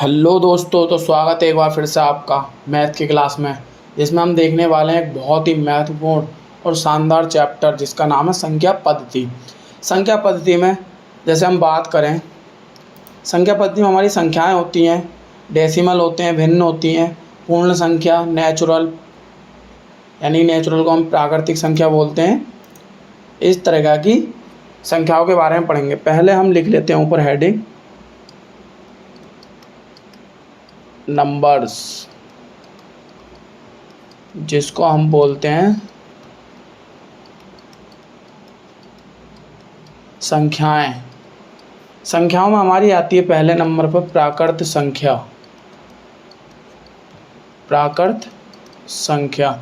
Hello दोस्तों, तो स्वागत है एक बार फिर से आपका मैथ की क्लास में, जिसमें हम देखने वाले हैं एक बहुत ही महत्वपूर्ण और शानदार चैप्टर जिसका नाम है संख्या पद्धति। संख्या पद्धति में जैसे हम बात करें, संख्या पद्धति में हमारी संख्याएं होती हैं, डेसिमल होते हैं, भिन्न होती हैं, पूर्ण संख्या, नेचुरल, यानी नेचुरल को हम प्राकृतिक संख्या बोलते हैं। इस तरह की संख्याओं के बारे में पढ़ेंगे। पहले हम लिख लेते हैं ऊपर हेडिंग नंबर्स, जिसको हम बोलते हैं संख्याएं। संख्याओं में हमारी आती है पहले नंबर पर प्राकृत संख्या। प्राकृत संख्या,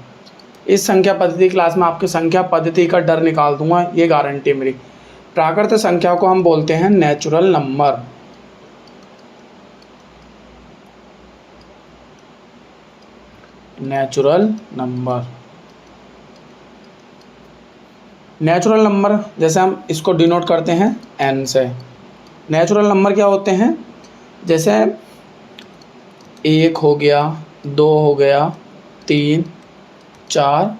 इस संख्या पद्धति क्लास में आपके संख्या पद्धति का डर निकाल दूंगा, ये गारंटी मेरी। प्राकृत संख्या को हम बोलते हैं natural number. Natural number, natural number जैसे हम इसको डिनोट करते हैं n से। नेचुरल नंबर क्या होते हैं? जैसे 1 हो गया, 2 हो गया, 3, 4,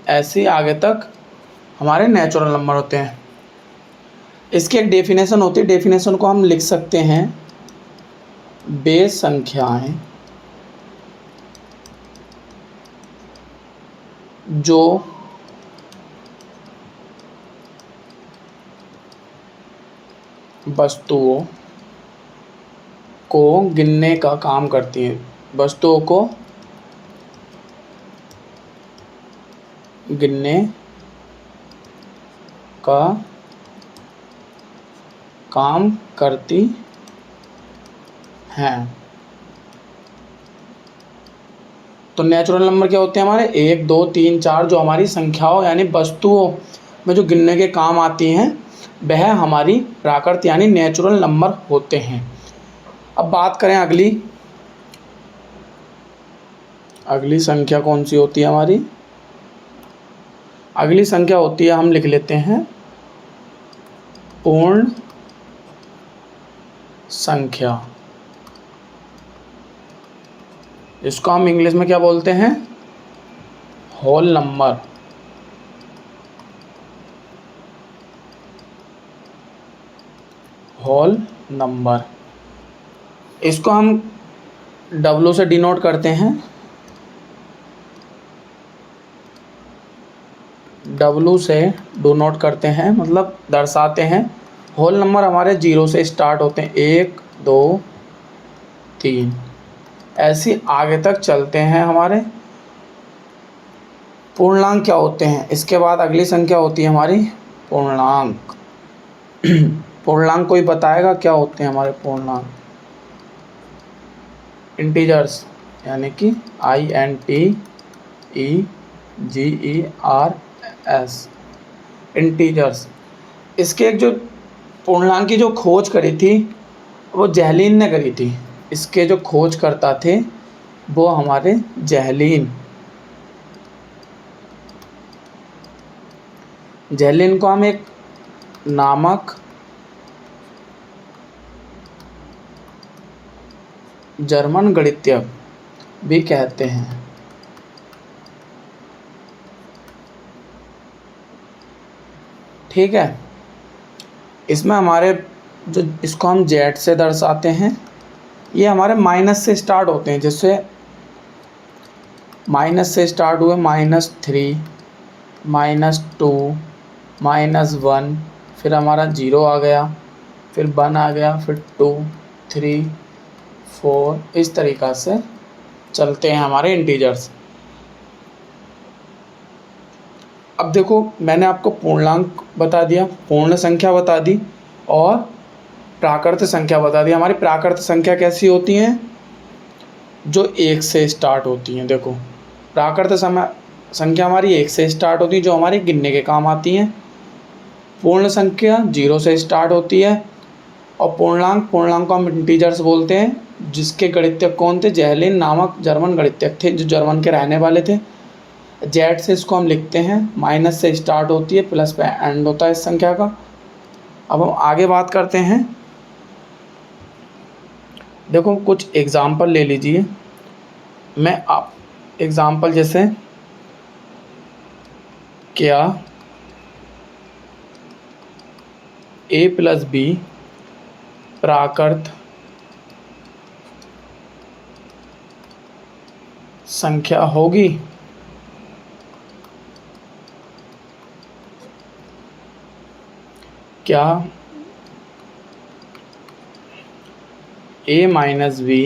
ऐसे आगे तक हमारे नेचुरल नंबर होते हैं। इसकी एक डेफिनेशन होती है, डेफिनेशन को हम लिख सकते हैं वे संख्याएं जो वस्तुओं को गिनने का काम करती हैं। वस्तुओं को गिनने का काम करती हैं। तो नेचुरल नंबर क्या होते हैं हमारे? 1, 2, 3, 4 जो हमारी संख्याओं यानी वस्तुओं में जो गिनने के काम आती हैं, वह हमारी प्राकृत यानी नेचुरल नंबर होते हैं। अब बात करें अगली संख्या कौन सी होती है हमारी? अगली संख्या होती है, हम लिख लेते हैं पूर्ण संख्या। इसको हम इंग्लिश में क्या बोलते हैं? Whole number. होल नंबर, इसको हम W से डिनोट करते हैं। W से डिनोट करते हैं मतलब दर्शाते हैं। होल नंबर हमारे 0 से स्टार्ट होते हैं, 1, 2, 3, ऐसे आगे तक चलते हैं हमारे। पूर्णांक क्या होते हैं? इसके बाद अगली संख्या होती है हमारी पूर्णांक। पूर्णांक कोई बताएगा क्या होते हैं हमारे पूर्णांक? इंटीजर्स, यानी कि INTEGERS, इंटीजर्स। इसके एक जो पूर्णांक की जो खोज करी थी वो जहलीन ने करी थी। इसके जो खोज करता थे वो हमारे जहलीन को हम एक नामक जर्मन गणितज्ञ भी कहते हैं। ठीक है, इसमें हमारे जो इसको हम जेड से दर्शाते हैं, ये हमारे माइनस से स्टार्ट होते हैं। जैसे माइनस से स्टार्ट हुए, -3, -2, -1, फिर हमारा 0 आ गया, फिर 1 आ गया, फिर 2, 3, 4, इस तरीक़ा से चलते हैं हमारे इंटीजर्स। अब देखो, मैंने आपको पूर्णांक बता दिया, पूर्ण संख्या बता दी और प्राकृत संख्या बता दी। हमारी प्राकृत संख्या कैसी होती हैं? जो 1 से स्टार्ट होती हैं। देखो, प्राकृत संख्या हमारी 1 से स्टार्ट होती है, जो हमारी गिनने के काम आती हैं। पूर्ण संख्या 0 से स्टार्ट होती है। और पूर्णांक को हम इंटीजर्स बोलते हैं, जिसके गणितज्ञ कौन थे? जहलीन नामक जर्मन गणितज्ञ थे, जो जर्मन के रहने वाले थे। जेड से इसको हम लिखते हैं, माइनस से स्टार्ट होती है, प्लस पे एंड होता है इस संख्या का। अब हम आगे बात करते हैं देखो कुछ एग्ज़ाम्पल ले लीजिए। मैं आप एग्ज़ाम्पल जैसे क्या a प्लस बी प्राकृत संख्या होगी? क्या a माइनस बी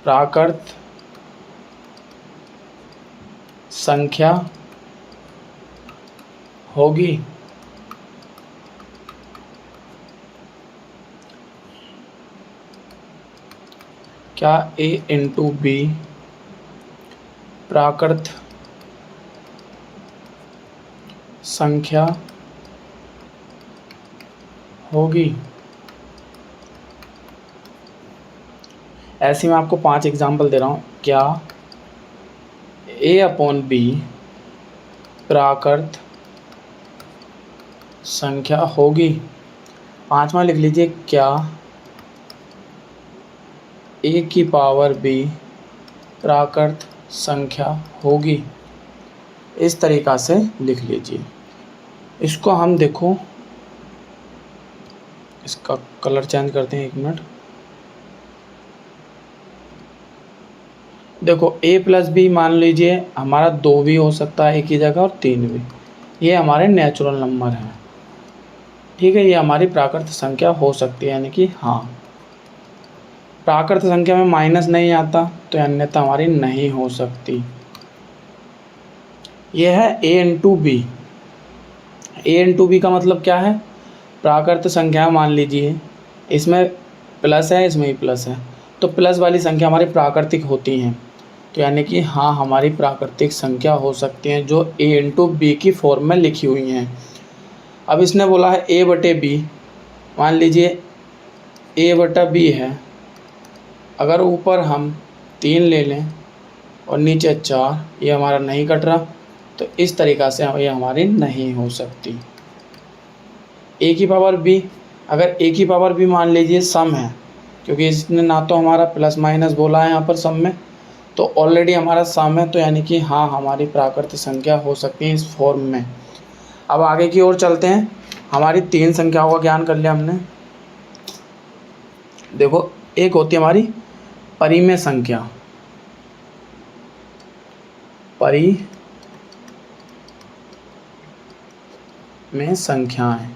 प्राकृत संख्या होगी? क्या a इंटू बी प्राकृत संख्या होगी? ऐसे मैं आपको 5 एग्जाम्पल दे रहा हूँ। क्या a अपॉन बी प्राकृत संख्या होगी? 5वां लिख लीजिए, क्या a की पावर b प्राकृत संख्या होगी? इस तरीक़ा से लिख लीजिए। इसको हम देखो, इसका कलर चेंज करते हैं, 1 मिनट। देखो a प्लस बी मान लीजिए हमारा 2 भी हो सकता है एक ही जगह और 3 भी। ये हमारे नेचुरल नंबर हैं, ठीक है। ये हमारी प्राकृत संख्या हो सकती है, यानी कि हाँ, प्राकृत संख्या में माइनस नहीं आता तो अन्यथा हमारी नहीं हो सकती। यह है a into B. a into B का मतलब क्या है? प्राकृत संख्या मान लीजिए इसमें प्लस है, इसमें भी प्लस है, तो प्लस वाली संख्या हमारी प्राकृतिक होती हैं, तो यानी कि हाँ, हमारी प्राकृतिक संख्या हो सकती हैं जो a इंटू बी की फॉर्म में लिखी हुई हैं। अब इसने बोला है a बटे बी, मान लीजिए a बटा बी है, अगर ऊपर हम 3 ले लें और नीचे 4, ये हमारा नहीं कट रहा, तो इस तरीक़ा से ये हमारी नहीं हो सकती। a की पावर b, अगर a की पावर b मान लीजिए सम है, क्योंकि इसने ना तो हमारा प्लस माइनस बोला है यहाँ पर सम में, तो ऑलरेडी हमारा सम है, तो यानी कि हाँ, हमारी प्राकृत संख्या हो सकती है इस फॉर्म में। अब आगे की ओर चलते हैं। हमारी 3 संख्याओं का ज्ञान कर लिया हमने। देखो, एक होती है हमारी परिमेय संख्या, परिमेय संख्याएं।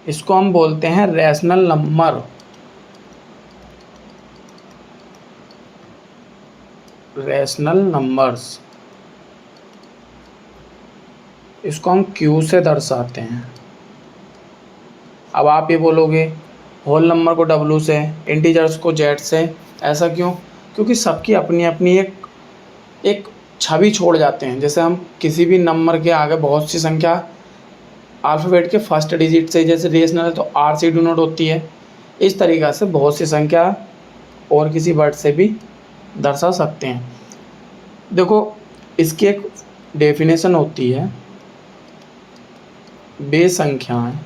इसको हम बोलते हैं रैशनल नंबर। रैशनल नंबर्स, इसको हम Q से दर्शाते हैं। अब आप ये बोलोगे होल नंबर को W से, इंटीजर्स को Z से, ऐसा क्यों? क्योंकि सबकी अपनी अपनी एक छवि छोड़ जाते हैं। जैसे हम किसी भी नंबर के आगे बहुत सी संख्या अल्फ़ाबेट के फर्स्ट डिजिट से, जैसे रेशनल है तो R से डिनोट होती है, इस तरीक़ा से बहुत सी संख्या और किसी वर्ड से भी दर्शा सकते हैं। देखो, इसकी एक डेफिनेशन होती है, वे संख्याएं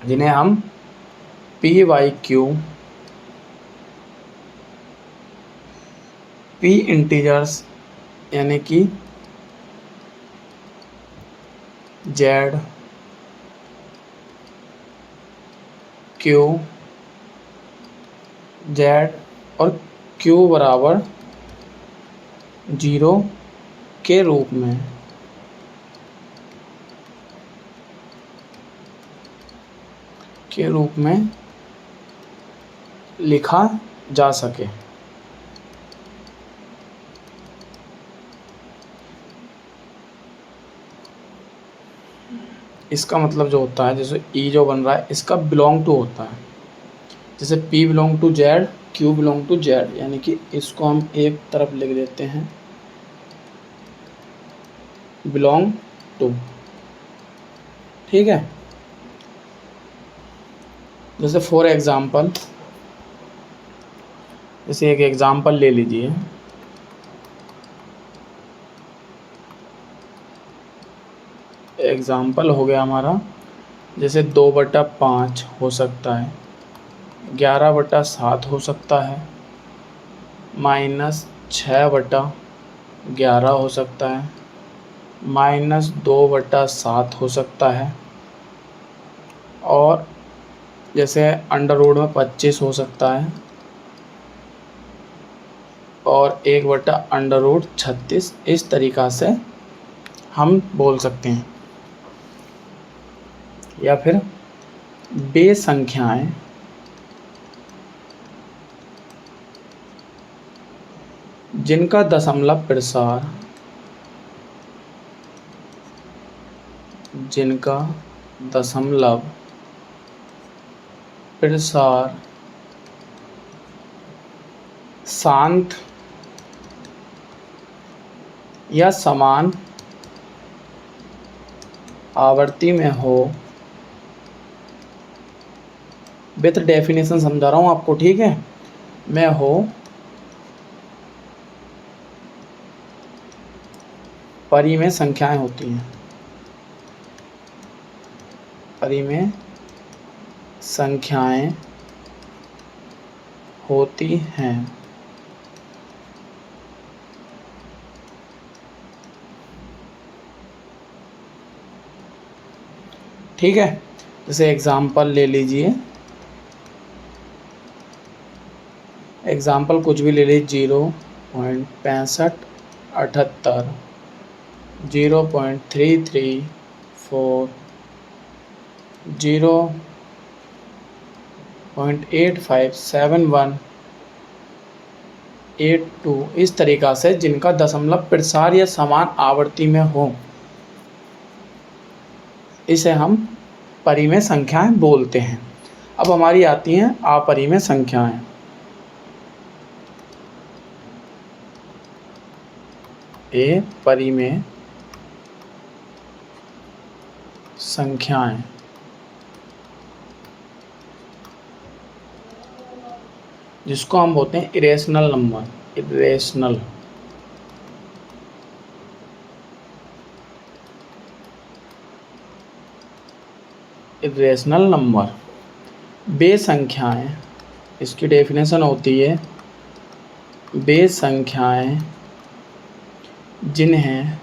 जिन्हें हम P Y Q, P integers यानी कि जेड, क्यू, जेड और क्यू बराबर 0 के रूप में लिखा जा सके। इसका मतलब जो होता है, जैसे ई जो बन रहा है इसका बिलोंग टू होता है, जैसे P belong to Z, Q belong to Z, यानी कि इसको हम एक तरफ लिख देते हैं बिलोंग टू, ठीक है। जैसे फॉर एग्ज़ाम्पल, जैसे एक एग्ज़ाम्पल ले लीजिए। एग्ज़ाम्पल हो गया हमारा, जैसे 2/5 हो सकता है, 11/7 हो सकता है, -6/11 हो सकता है, -2/7 हो सकता है, और जैसे अंडर रूट में 25 हो सकता है, और 1/√36 इस तरीक़ा से हम बोल सकते हैं। या फिर बेसंख्याएँ जिनका दशमलव प्रसार शांत या समान आवर्ती में हो, विथ डेफिनेशन समझा रहा हूँ आपको, ठीक है, में हो, परिमेय संख्याएं होती हैं। परिमेय संख्याएं होती हैं। ठीक है, जैसे एग्ज़ाम्पल ले लीजिए, एग्ज़ाम्पल कुछ भी ले लीजिए, 0.6578, 0.334, 0.857182, इस तरीक़ा से जिनका दशमलव प्रसार या समान आवर्ती में हो, इसे हम परिमेय संख्याएं बोलते हैं। अब हमारी आती हैं अपरिमेय संख्याएं। परिमेय संख्याएं जिसको हम बोलते हैं इरेशनल नंबर, इरेशनल नंबर। बेसंख्याएं, इसकी डेफिनेशन होती है, बेसंख्याएं जिन्हें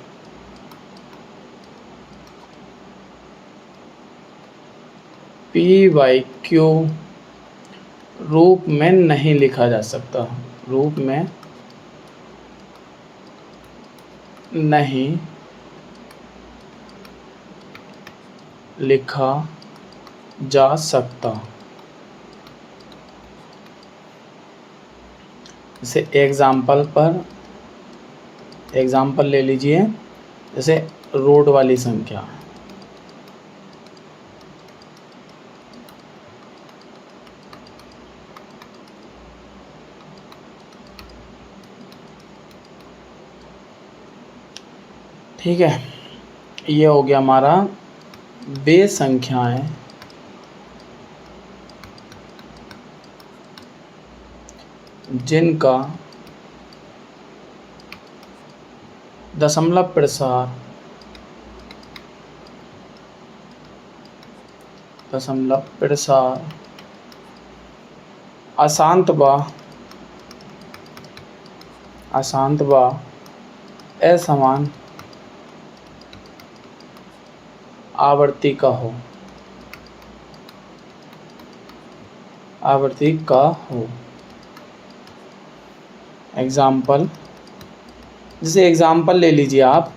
p/q रूप में नहीं लिखा जा सकता, रूप में नहीं लिखा जा सकता। जैसे एग्ज़ाम्पल ले लीजिए, जैसे रोड वाली संख्या, ठीक है, ये हो गया हमारा बेसंख्याएं जिनका दशमलव प्रसार अशांत व असमान आवर्ती का हो। एग्ज़ाम्पल, जैसे एग्ज़ाम्पल ले लीजिए आप,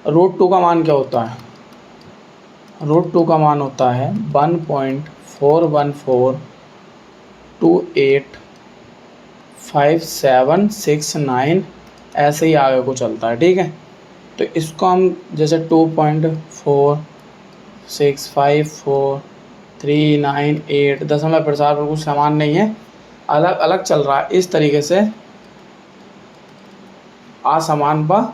√2 का मान क्या होता है? √2 का मान होता है 1.414285769, ऐसे ही आगे को चलता है, ठीक है। तो इसको हम जैसे 2.465439 दशमलव प्रसार पर कुछ समान नहीं है, अलग अलग चल रहा है, इस तरीके से असमान व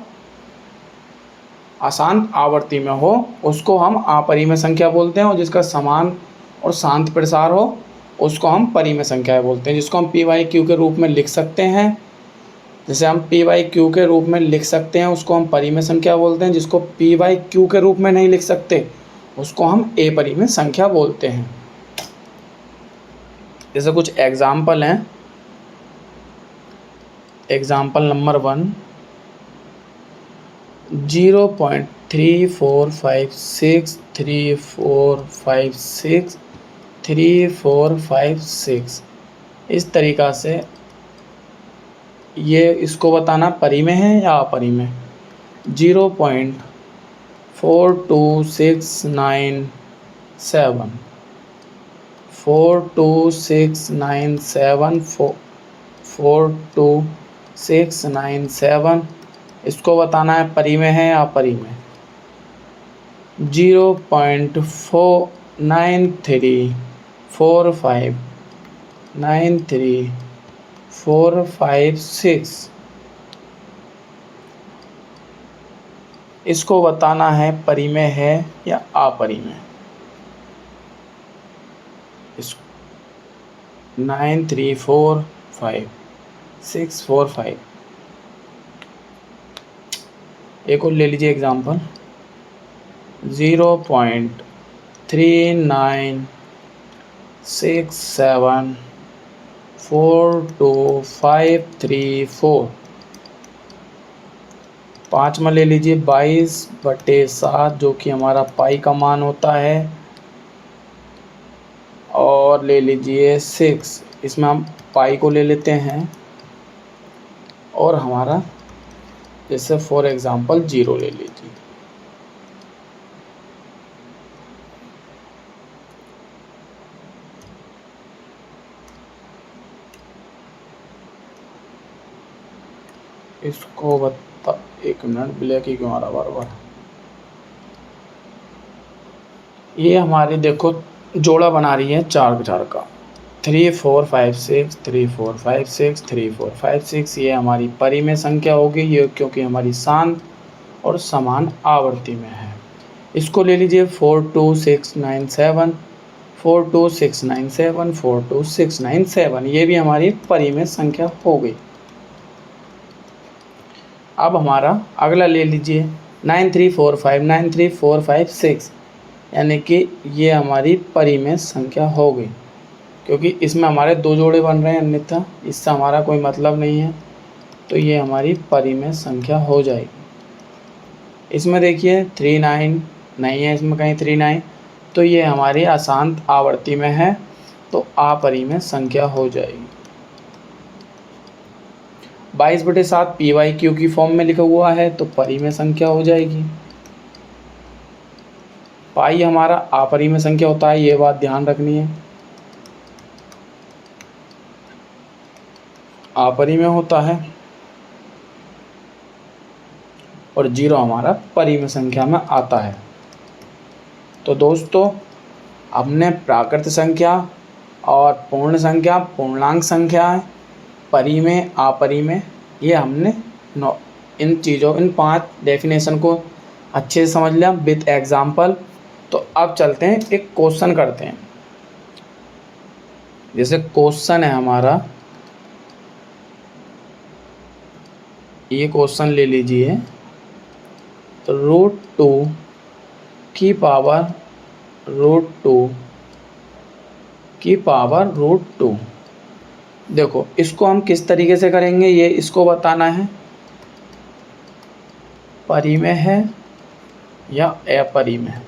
अशांत आवर्ती में हो, उसको हम अपरिमेय संख्या बोलते हैं, और जिसका समान और शांत प्रसार हो उसको हम परिमेय संख्याएं बोलते हैं, जिसको हम पी बाई क्यू के रूप में लिख सकते हैं। जैसे हम पी बाई क्यू के रूप में लिख सकते हैं उसको हम परिमेय संख्या बोलते हैं। जिसको पी बाई क्यू के रूप में नहीं लिख सकते उसको हम अपरिमेय संख्या बोलते हैं। जैसे कुछ एग्जाम्पल हैं। एग्जाम्पल नंबर 1, 0.345634563456 इस तरीक़ा से ये इसको बताना परिमेय है या अपरिमेय। 0.42697 42697 इसको बताना है परिमेय है या अपरिमेय। 0.4934593 इसको बताना है परिमेय है या अपरिमेय। 9345645। एक और ले लीजिए एग्जाम्पल। 0.3967425534। 5 में ले लीजिए 22/7 जो कि हमारा पाई का मान होता है। और ले लीजिए 6, इसमें हम पाई को ले लेते हैं और हमारा जैसे फॉर एग्ज़ाम्पल 0 ले लीजिए। इसको बता, 1 मिनट, ब्लैक ही क्यों आ रहा बार। ये हमारी देखो जोड़ा बना रही है 4 का। 3456 3456 3456 ये हमारी परिमेय संख्या होगी ये, क्योंकि हमारी शांत और समान आवृत्ति में है। इसको ले लीजिए 42697 42697 42697 ये भी हमारी परिमेय संख्या हो गई। अब हमारा अगला ले लीजिए 934593456 यानी कि ये हमारी परिमेय संख्या हो गई, क्योंकि इसमें हमारे 2 जोड़े बन रहे हैं, अन्यथा इससे हमारा कोई मतलब नहीं है। तो ये हमारी परिमेय संख्या हो जाएगी। इसमें देखिए 39 नहीं है, इसमें कहीं 39, तो ये हमारी अशांत आवृत्ति में है, तो अपरिमेय संख्या हो जाएगी। 22/7 पी वाई क्यू की फॉर्म में लिखा हुआ है तो परिमेय संख्या हो जाएगी। पाई हमारा अपरिमेय संख्या होता है, ये बात ध्यान रखनी है। अपरिमेय होता है और 0 हमारा परिमेय संख्या में आता है। तो दोस्तों हमने प्राकृत संख्या और पूर्ण संख्या, पूर्णांक संख्या, परिमेय, अपरिमेय, ये हमने इन 5 डेफिनेशन को अच्छे से समझ लिया विद एग्जाम्पल। तो अब चलते हैं एक क्वेश्चन करते हैं। जैसे क्वेश्चन है हमारा, ये क्वेश्चन ले लीजिए, √2 की पावर √2 देखो इसको हम किस तरीके से करेंगे, ये इसको बताना है परिमेय है या अपरिमेय।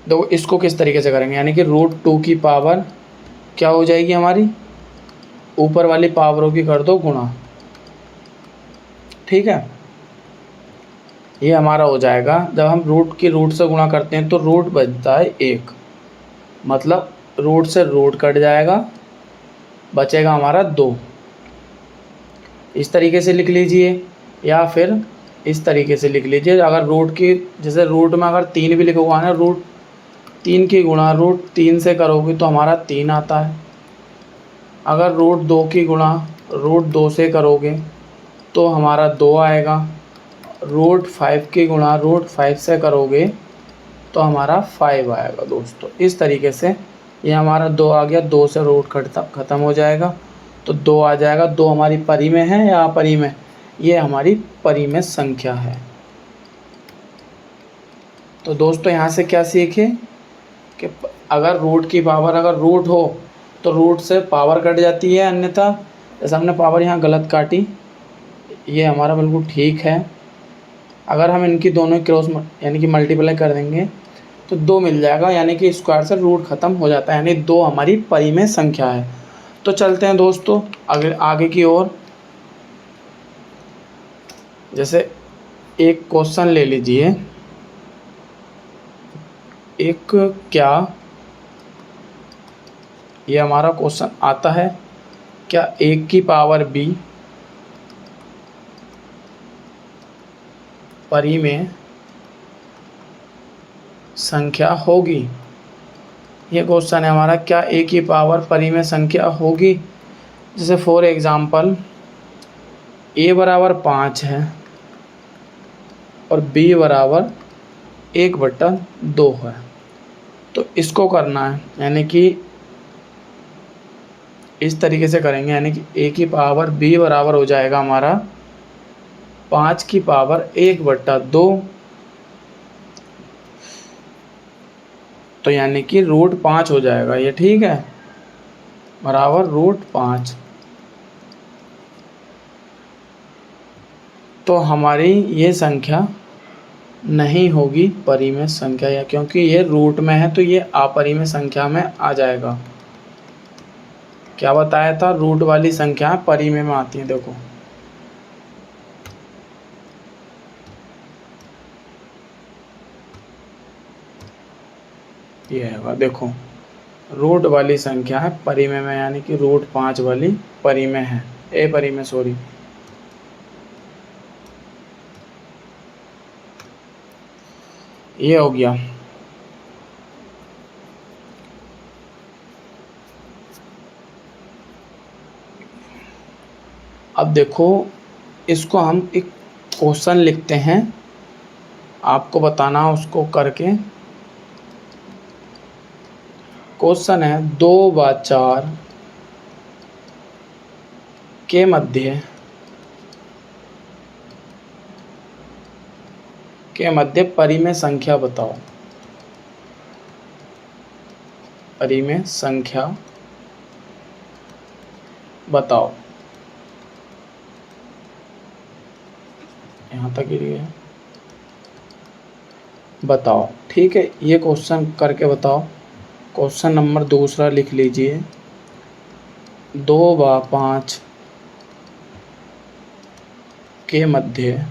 देखो इसको किस तरीके से करेंगे, यानी कि √2 की पावर क्या हो जाएगी हमारी, ऊपर वाली पावरों की कर दो गुणा, ठीक है। ये हमारा हो जाएगा, जब हम रूट से गुणा करते हैं तो रूट बचता है 1, मतलब रूट से रूट कट जाएगा, बचेगा हमारा 2। इस तरीके से लिख लीजिए या फिर इस तरीके से लिख लीजिए। अगर रूट की, जैसे रूट में अगर 3 भी लिखा हुआ है ना, √3 की गुणा √3 से करोगे तो हमारा 3 आता है। अगर √2 की गुणा √2 से करोगे तो हमारा 2 आएगा। √5 की गुणा √5 से करोगे तो हमारा 5 आएगा दोस्तों। इस तरीके से ये हमारा 2 आ गया, 2 से रूट ख़त्म हो जाएगा तो 2 आ जाएगा। 2 हमारी परिमेय है या अपरिमेय? ये हमारी परिमेय संख्या है। तो दोस्तों यहाँ से क्या सीखे कि अगर रूट की पावर अगर रूट हो तो रूट से पावर कट जाती है, अन्यथा जैसे हमने पावर यहाँ गलत काटी, ये हमारा बिल्कुल ठीक है। अगर हम इनकी दोनों क्रॉस यानी कि मल्टीप्लाई कर देंगे तो 2 मिल जाएगा, यानी कि स्क्वायर से रूट ख़त्म हो जाता है, यानी 2 हमारी परिमेय संख्या है। तो चलते हैं दोस्तों आगे की ओर। जैसे एक क्वेश्चन ले लीजिए, एक क्या ये हमारा क्वेश्चन आता है, क्या 1 की पावर b परिमेय संख्या होगी? ये क्वेश्चन है हमारा, क्या 1 की पावर परिमेय संख्या होगी? जैसे फॉर एग्जांपल a बराबर 5 है और b बराबर 1/2 है। तो इसको करना है, यानी कि इस तरीके से करेंगे, यानी कि a की पावर b बराबर हो जाएगा हमारा 5 की पावर 1/2, तो यानी कि √5 हो जाएगा ये, ठीक है, बराबर √5। तो हमारी ये संख्या नहीं होगी परिमेय संख्या, या क्योंकि ये रूट में है तो ये अपरिमेय संख्या में आ जाएगा। क्या बताया था, रूट वाली संख्या परिमेय में आती हैं। देखो ये है, देखो रूट वाली संख्या है परिमेय में, यानी कि √5 वाली परिमेय है, अपरिमेय सॉरी। ये हो गया। अब देखो इसको हम एक क्वेश्चन लिखते हैं, आपको बताना उसको करके। क्वेश्चन है 2/4 के मध्य परिमेय संख्या बताओ। परिमेय संख्या बताओ। यहाँ तक ही है, बताओ, ठीक है। ये क्वेश्चन करके बताओ। क्वेश्चन नंबर दूसरा लिख लीजिए, 2/5 के मध्य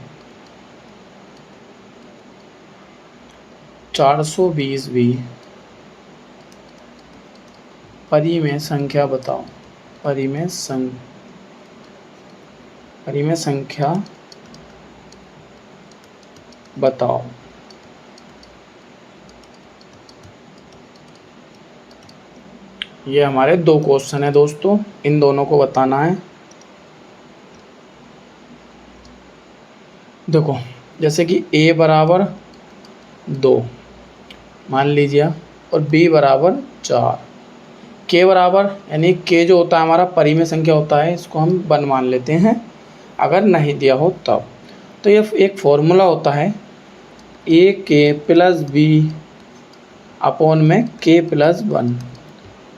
420 परिमेय संख्या बताओ। परिमेय संख्या बताओ। ये हमारे 2 क्वेश्चन है दोस्तों, इन दोनों को बताना है। देखो जैसे कि a बराबर 2 मान लीजिए और b बराबर 4, k बराबर, यानी k जो होता है हमारा परिमेय संख्या होता है, इसको हम 1 मान लेते हैं अगर नहीं दिया हो तब। तो ये एक फॉर्मूला होता है ak + b अपॉन में k + 1,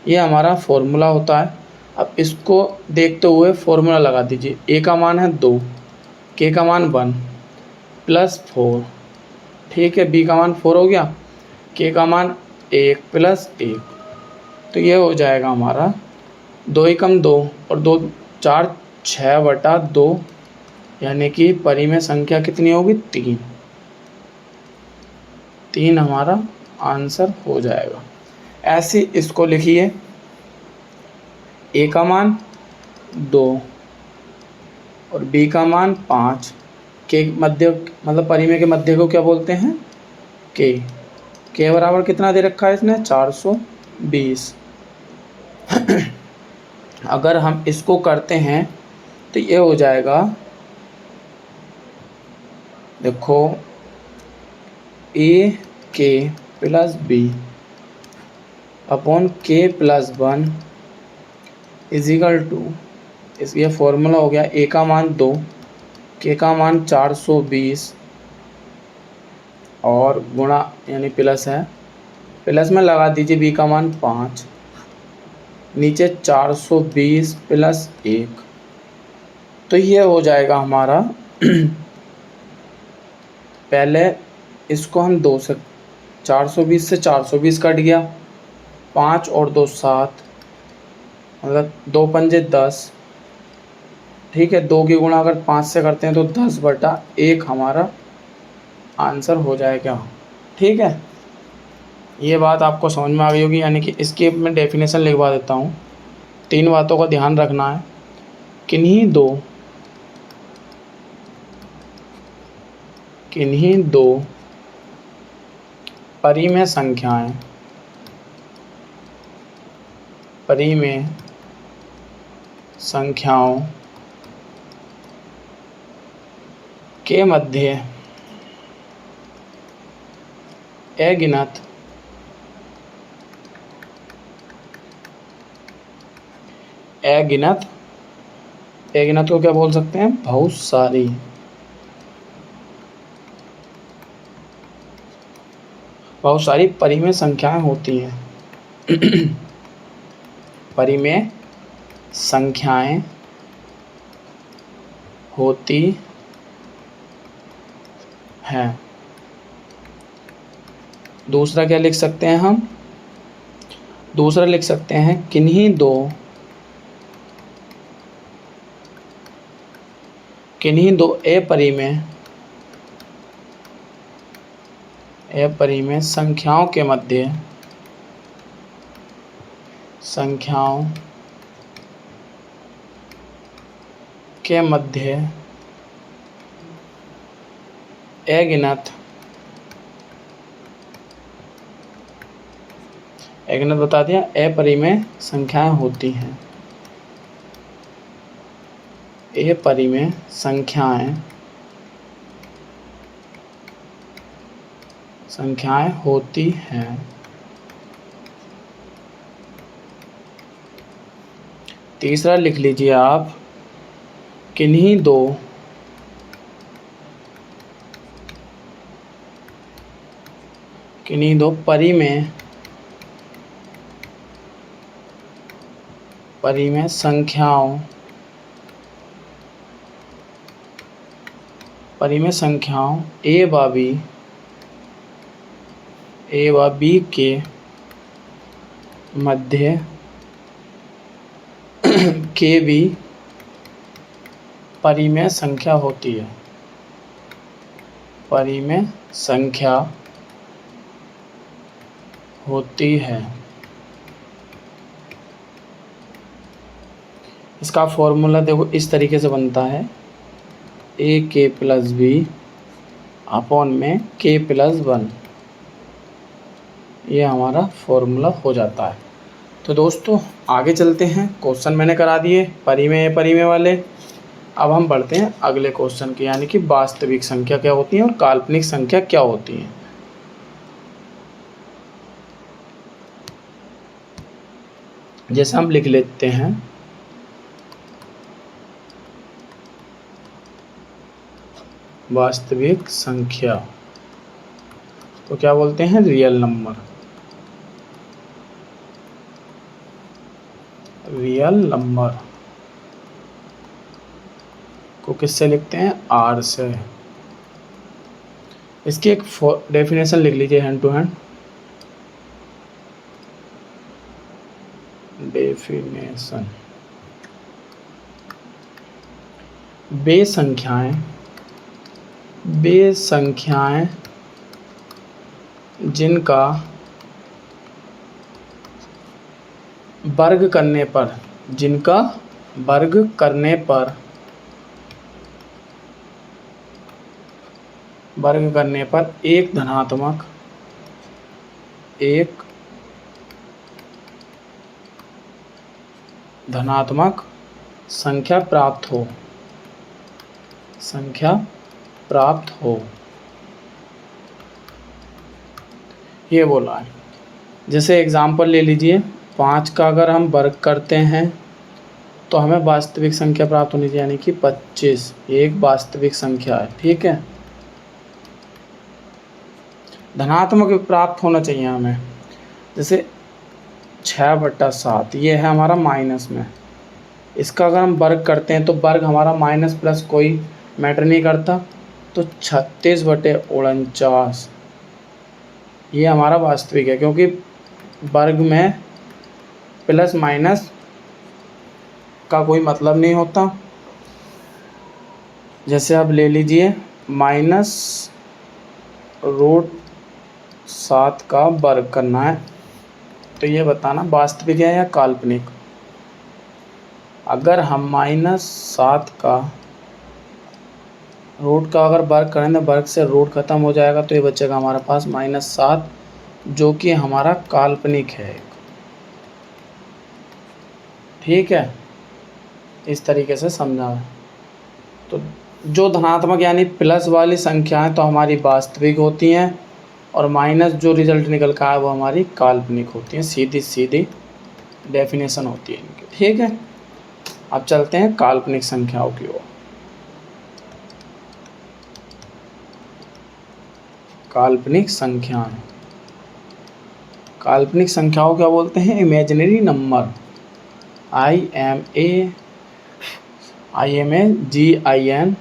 ये हमारा फॉर्मूला होता है। अब इसको देखते हुए फॉर्मूला लगा दीजिए। a का मान है 2, k का मान 1 + 4, ठीक है, b का मान 4 हो गया, k का मान 1 + 1, तो ये हो जाएगा हमारा 2 × 2 और 2 4 6/2, यानी कि परिमेय संख्या कितनी होगी, 3 हमारा आंसर हो जाएगा। ऐसे इसको लिखिए, a का मान 2 और b का मान 5, के मध्य मतलब परिमेय के मध्य को क्या बोलते हैं, k बराबर कितना दे रखा है इसने, 420। अगर हम इसको करते हैं तो ये हो जाएगा देखो ए के प्लस बी अपॉन के प्लस 1 इजिकल टू, इस ये फॉर्मूला हो गया। ए का मान 2, के का मान 420 और गुणा यानी प्लस है, प्लस में लगा दीजिए बी का मान 5, नीचे 420 प्लस 1, तो ये हो जाएगा हमारा पहले इसको हम 2 से 420 से 420 कट गया, 5 और 2 7, मतलब 2 पंजे 10, ठीक है। 2 की गुणा अगर 5 से करते हैं तो 10/1 हमारा आंसर हो जाएगा, ठीक है। ये बात आपको समझ में आ गई होगी, यानी कि इसकी मैं डेफिनेशन लिखवा देता हूँ। 3 बातों का ध्यान रखना है। किन्हीं दो परिमेय संख्याओं के मध्य अगिनत को क्या बोल सकते हैं? बहुत सारी परिमेय संख्याएं होती हैं। परिमेय संख्याएं होती हैं। दूसरा क्या लिख सकते हैं हम? दूसरा लिख सकते हैं किन्हीं दो अपरिमेय संख्याओं के मध्य अगिनत बता दिया, अपरिमेय संख्याएं होती हैं। अपरिमेय संख्याएं होती हैं। तीसरा लिख लीजिए आप, किन्हीं दो परिमेय संख्याओं ए व बी के मध्य के भी परिमेय संख्या होती है। परिमेय संख्या होती है। इसका फॉर्मूला देखो इस तरीके से बनता है, ए के प्लस बी अपॉन में के प्लस 1, ये हमारा फॉर्मूला हो जाता है। तो दोस्तों आगे चलते हैं, क्वेश्चन मैंने करा दिए परिमेय वाले। अब हम बढ़ते हैं अगले क्वेश्चन के, यानी कि वास्तविक संख्या क्या होती है और काल्पनिक संख्या क्या होती है। जैसे हम लिख लेते हैं, वास्तविक संख्या तो क्या बोलते हैं? Real number. रियल नंबर को किससे लिखते हैं? आर से। इसकी एक डेफिनेशन लिख लीजिए हैंड टू हैंड। डेफिनेशन, वे संख्याएं जिनका वर्ग करने पर एक धनात्मक संख्या प्राप्त हो। प्राप्त हो, ये बोला है। जैसे एग्जाम्पल ले लीजिए, 5 का अगर हम वर्ग करते हैं तो हमें वास्तविक संख्या प्राप्त होनी चाहिए, यानी कि 25, ये एक वास्तविक संख्या है। ठीक है, धनात्मक प्राप्त होना चाहिए हमें। जैसे 6/7 ये है हमारा माइनस में, इसका अगर हम वर्ग करते हैं तो वर्ग हमारा माइनस प्लस कोई मैटर नहीं करता, तो 36/49 ये हमारा वास्तविक है, क्योंकि वर्ग में प्लस माइनस का कोई मतलब नहीं होता। जैसे अब ले लीजिए -√7 का वर्ग करना है, तो ये बताना वास्तविक है या काल्पनिक। अगर हम -7 का रूट का अगर वर्ग करें तो वर्ग से रूट खत्म हो जाएगा, तो ये बचेगा हमारे पास -7, जो कि हमारा काल्पनिक है। ठीक है, इस तरीके से समझा है। तो जो धनात्मक यानी प्लस वाली संख्याएं तो हमारी वास्तविक होती हैं, और माइनस जो रिजल्ट निकल का है वो हमारी काल्पनिक होती हैं। सीधी सीधी डेफिनेशन होती है इनकी। ठीक है, अब चलते हैं काल्पनिक संख्याओं की ओर। काल्पनिक संख्याएं, काल्पनिक संख्याओं क्या बोलते हैं? Imaginary number, IMAGINARY,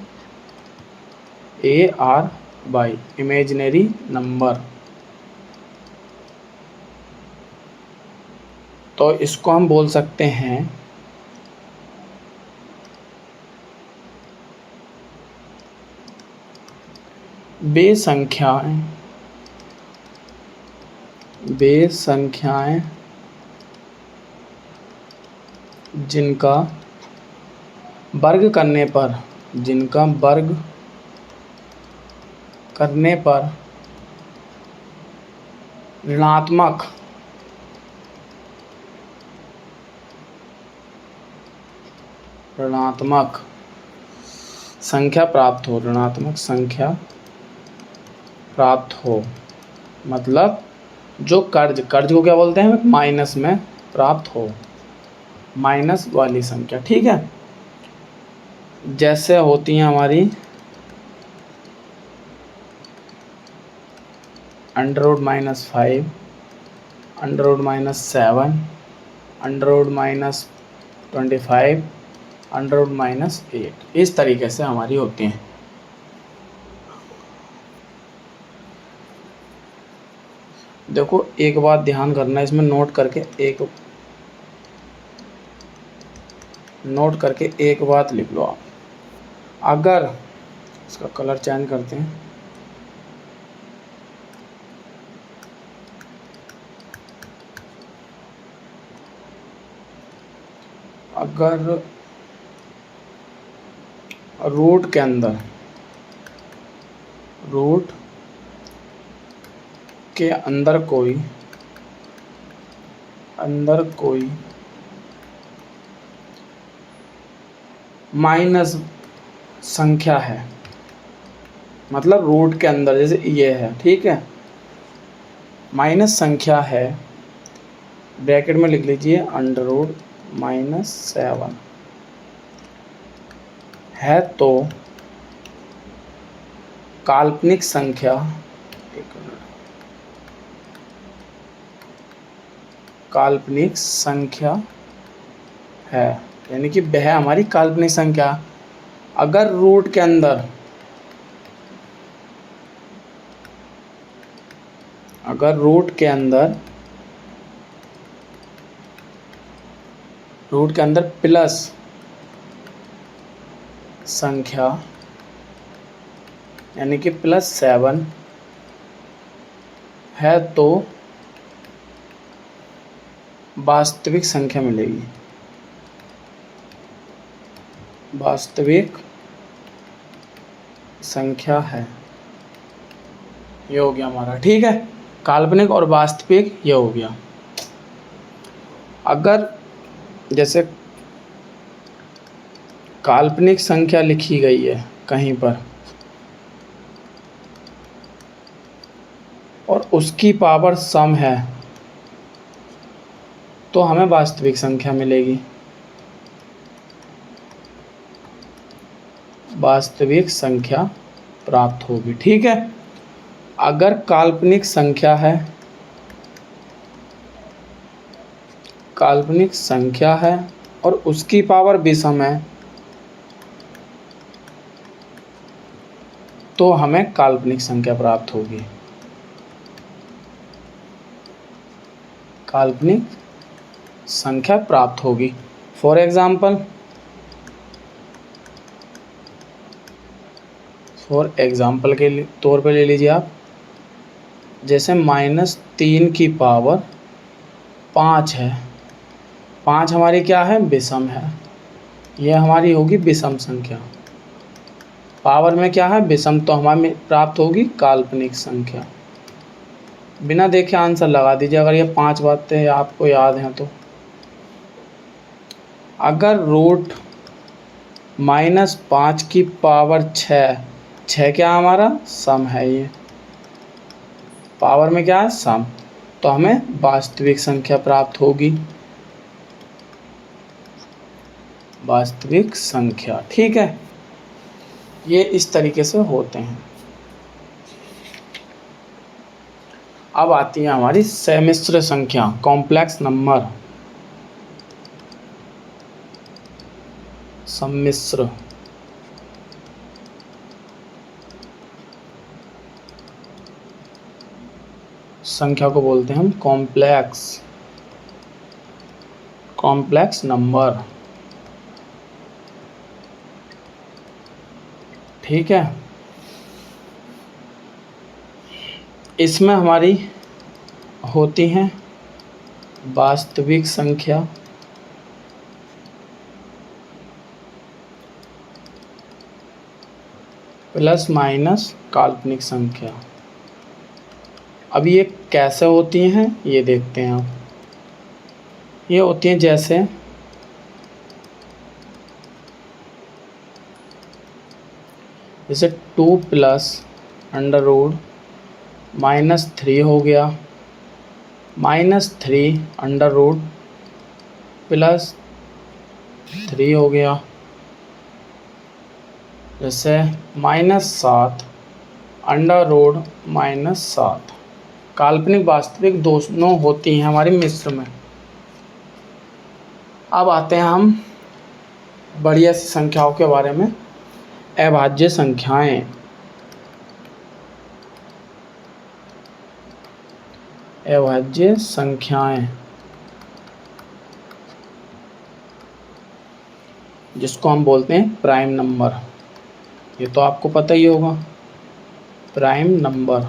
imaginary number. तो इसको हम बोल सकते हैं वे संख्याएं जिनका वर्ग करने पर ऋणात्मक संख्या प्राप्त हो, ऋणात्मक संख्या प्राप्त हो, मतलब जो कर्ज को क्या बोलते हैं? माइनस में प्राप्त हो, माइनस वाली संख्या। ठीक है, जैसे होती हैं हमारी √-5, √-7, √-25, √-8, इस तरीके से हमारी होती हैं। देखो एक बात ध्यान करना, इसमें नोट करके एक बात लिख लो आप। अगर इसका कलर चेंज करते हैं, अगर रूट के अंदर कोई माइनस संख्या है, मतलब रूट के अंदर जैसे ये है, ठीक है, माइनस संख्या है, ब्रैकेट में लिख लीजिए √-7 है, तो काल्पनिक संख्या है, यानी कि वह हमारी काल्पनिक संख्या। अगर रूट के अंदर प्लस संख्या यानी कि +7 है, तो वास्तविक संख्या मिलेगी, वास्तविक संख्या है। ये हो गया हमारा। ठीक है, काल्पनिक और वास्तविक ये हो गया। अगर जैसे काल्पनिक संख्या लिखी गई है कहीं पर, और उसकी पावर सम है तो हमें वास्तविक संख्या मिलेगी। वास्तविक संख्या प्राप्त होगी। ठीक है। अगर काल्पनिक संख्या है, काल्पनिक संख्या है और उसकी पावर विषम है तो हमें काल्पनिक संख्या प्राप्त होगी। काल्पनिक संख्या प्राप्त होगी। फॉर एग्जाम्पल के तौर पे ले लीजिए आप, जैसे -3 की पावर 5 है। 5 हमारी क्या है? विषम है। यह हमारी होगी विषम संख्या। पावर में क्या है? विषम, तो हमारी प्राप्त होगी काल्पनिक संख्या। बिना देखे आंसर लगा दीजिए अगर ये 5 बातें आपको याद हैं तो। अगर रूट -5 की पावर 6 क्या हमारा? सम है। ये पावर में क्या है? सम, तो हमें वास्तविक संख्या प्राप्त होगी। वास्तविक संख्या। ठीक है। ये इस तरीके से होते हैं। अब आती है हमारी सम्मिश्र संख्या, कॉम्प्लेक्स नंबर। सम्मिश्र संख्या को बोलते हैं हम कॉम्प्लेक्स नंबर। ठीक है। इसमें हमारी होती हैं वास्तविक संख्या प्लस माइनस काल्पनिक संख्या। अब ये कैसे होती हैं ये देखते हैं आप। ये होती हैं जैसे जैसे 2 + -3 हो गया, -3 +3 हो गया, जैसे -7 √-7। काल्पनिक वास्तविक दोनों होती हैं हमारी मिश्र में। अब आते हैं हम बढ़िया सी संख्याओं के बारे में, अभाज्य संख्याएं। अभाज्य संख्याएं जिसको हम बोलते हैं प्राइम नंबर। ये तो आपको पता ही होगा, प्राइम नंबर।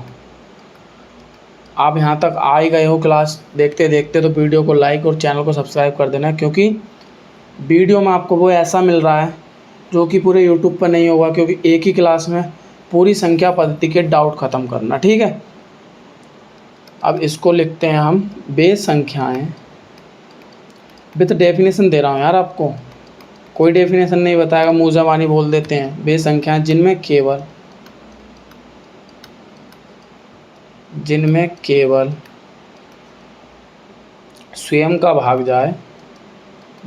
आप यहाँ तक आ ही गए हो क्लास देखते देखते तो वीडियो को लाइक और चैनल को सब्सक्राइब कर देना, क्योंकि वीडियो में आपको वो ऐसा मिल रहा है जो कि पूरे यूट्यूब पर नहीं होगा, क्योंकि एक ही क्लास में पूरी संख्या पद्धति के डाउट ख़त्म करना। ठीक है। अब इसको लिखते हैं हम बेसंख्याएं। विद डेफिनेशन दे रहा हूँ यार आपको, कोई डेफिनेशन नहीं बताएगा, मुँह ज़बानी बोल देते हैं। बेसंख्याएं जिनमें केवल स्वयं का भाग जाए।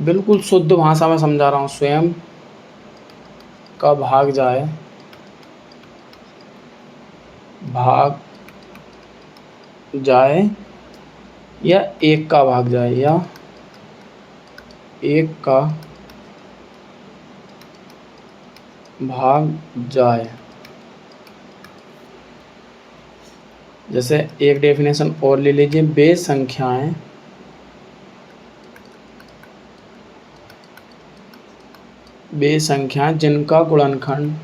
बिल्कुल शुद्ध भाषा में समझा रहा हूँ, स्वयं का भाग जाए, या एक का भाग जाए, या एक का भाग जाए। जैसे एक डेफिनेशन और ले लीजिए, बेसंख्याएं जिनका गुणनखंड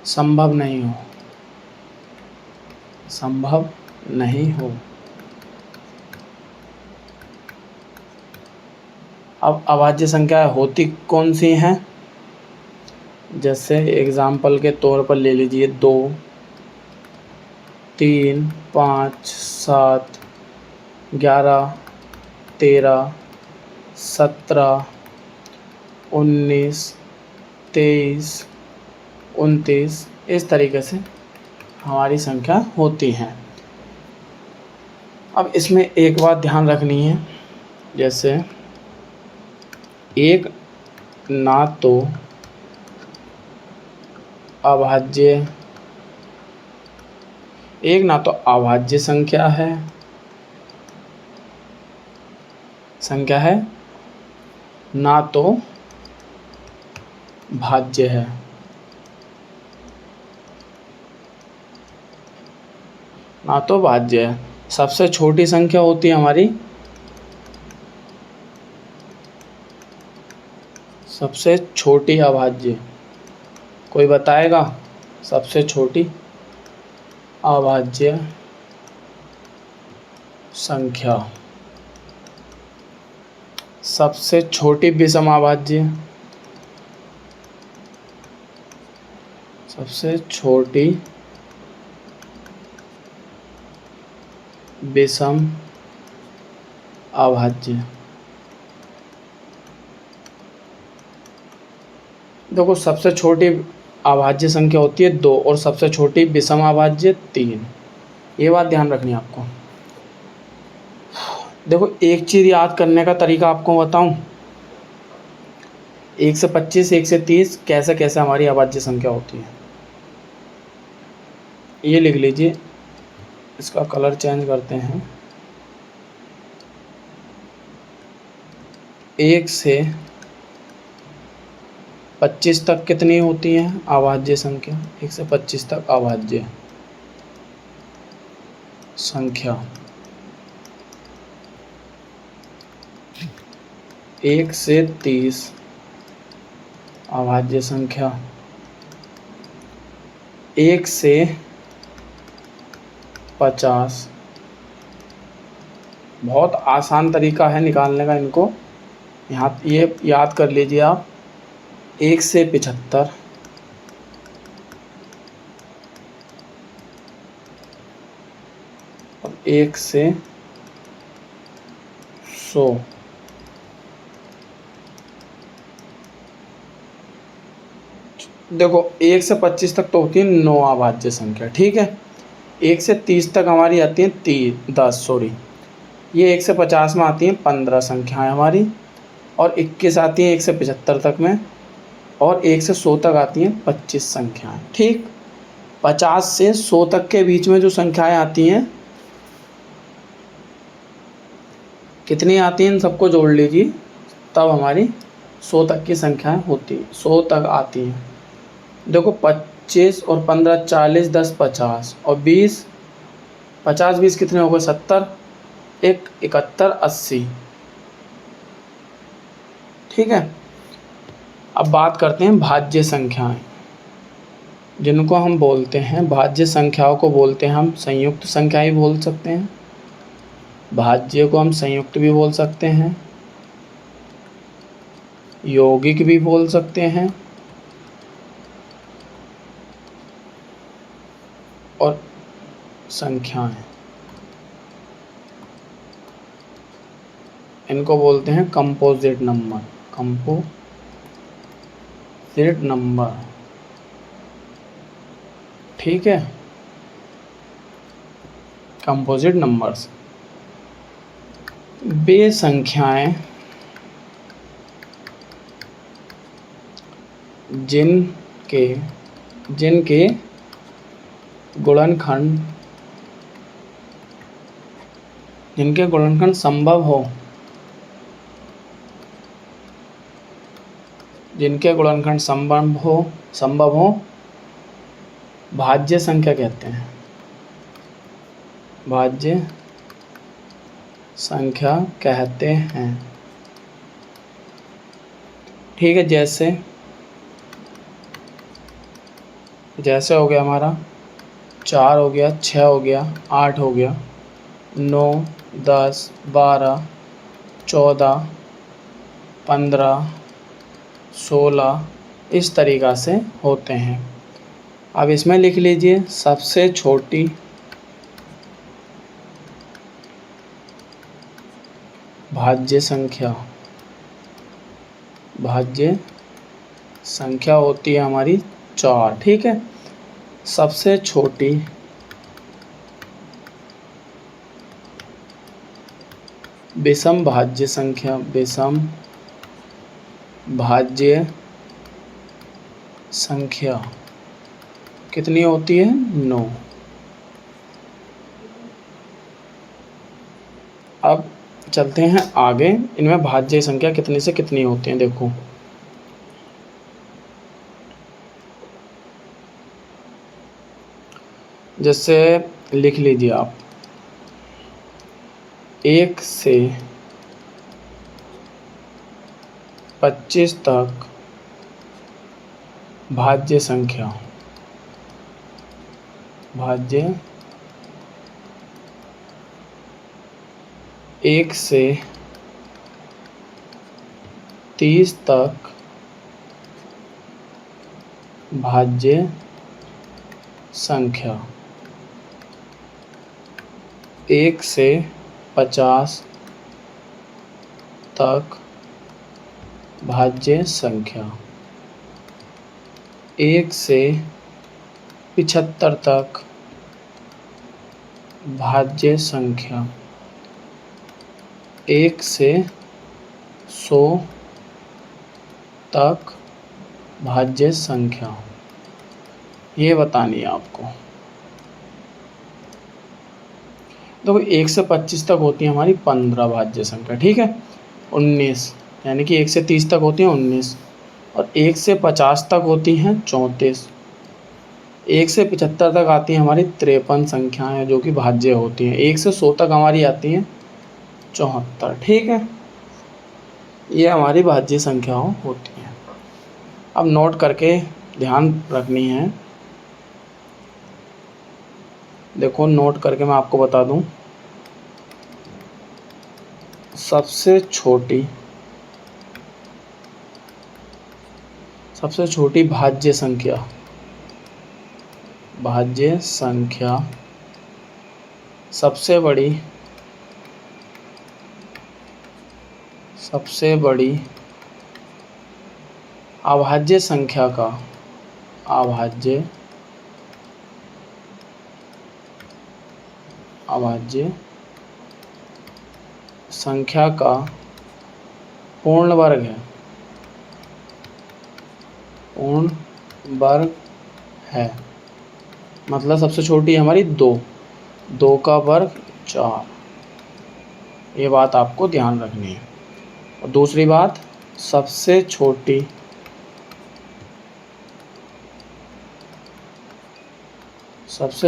संभव नहीं हो। अब अभाज्य संख्या होती कौन सी हैं? जैसे एग्जाम्पल के तौर पर ले लीजिए 2, 3, 5, 7, 11, 13, 17, 19, 23, 29, इस तरीके से हमारी संख्या होती हैं। अब इसमें एक बात ध्यान रखनी है, जैसे एक ना तो अभाज्य, एक ना तो अभाज्य संख्या है ना तो भाज्य है। ना तो भाज्य है। सबसे छोटी संख्या होती है हमारी, सबसे छोटी अभाज्य। कोई बताएगा सबसे छोटी अभाज्य संख्या? सबसे छोटी विषम अभाज्य, सबसे छोटी विषम अभाज्य। देखो सबसे छोटी अभाज्य संख्या होती है 2 और सबसे छोटी विषम अभाज्य 3। ये बात ध्यान रखनी है आपको। देखो एक चीज़ याद करने का तरीका आपको बताऊं, 1 से 25, 1 से 30 कैसे कैसे हमारी अभाज्य संख्या होती है। ये लिख लीजिए, इसका कलर चेंज करते हैं। 1 से 25 तक कितनी होती हैं अभाज्य संख्या? 1 से 25 तक अभाज्य संख्या। 1 से 30 अभाज्य संख्या। 1 से 50, बहुत आसान तरीका है निकालने का इनको, यहाँ ये याद कर लीजिए आप। 1 से 75, और 1 से 100। देखो 1 से 25 तक तो होती है 9 अभाज्य संख्या, ठीक है। 1 से 30 तक हमारी आती हैं 10 सॉरी, ये 1 से 50 में आती हैं 15 संख्याएं हमारी, और 21 आती हैं 1 से 75 तक में, और 1 से 100 तक आती हैं 25 संख्याएं, ठीक। 50 से 100 तक के बीच में जो संख्याएं आती हैं, कितनी आती हैं, इन सबको जोड़ लीजिए, तब हमारी 100 तक की संख्याएं होती हैं, 100 तक आती हैं। देखो 25 और 15 40, 10 50, और 20 50 20 कितने हो गए 70, 1 71 80, ठीक है। अब बात करते हैं भाज्य संख्याएं, जिनको हम बोलते हैं भाज्य संख्याओं को बोलते हैं हम संयुक्त संख्या ही बोल सकते हैं, भाज्य को हम संयुक्त भी बोल सकते हैं, यौगिक भी बोल सकते हैं, और संख्याएं, इनको बोलते हैं कंपोजिट नंबर। कंपोजिट नंबर, ठीक है। कंपोजिट नंबर्स वे संख्याएं जिनके गुणनखंड संभव हो, जिनके गुणनखंड संभव हो भाज्य संख्या कहते हैं, भाज्य संख्या कहते हैं, ठीक है। जैसे हो गया हमारा 4 हो गया, 6 हो गया, 8 हो गया, 9 10 12 14 15 16, इस तरीक़ा से होते हैं। अब इसमें लिख लीजिए सबसे छोटी भाज्य संख्या, भाज्य संख्या होती है हमारी 4। ठीक है। सबसे छोटी विषम भाज्य संख्या, विषम भाज्य संख्या कितनी होती है? 9। अब चलते हैं आगे, इनमें भाज्य संख्या कितनी से कितनी होती है देखो। जैसे लिख लीजिए आप, 1 से 25 तक भाज्य संख्या, भाज्य 1 से 30 तक भाज्य संख्या, 1 से 50 तक भाज्य संख्या, 1 से 75 तक भाज्य संख्या, 1 से 100 तक भाज्य संख्या, ये बतानी है आपको। देखो 1 से 25 तक होती है हमारी 15 भाज्य संख्या। ठीक है। 19, यानी कि 1 से 30 तक होती है 19, और 1 से 50 तक होती हैं 34। 1 से 75 तक आती हैं हमारी 53 संख्याएँ जो कि भाज्य होती हैं। 1 से 100 तक हमारी आती हैं 74। ठीक है। ये हमारी भाज्य संख्याओं होती हैं। अब नोट करके ध्यान रखनी है। देखो नोट करके मैं आपको बता दूं, सबसे छोटी भाज्य संख्या, सबसे बड़ी अभाज्य संख्या का, अभाज्य संख्या का पूर्ण वर्ग है, मतलब सबसे छोटी हमारी 2 का वर्ग 4। ये बात आपको ध्यान रखनी है। और दूसरी बात, सबसे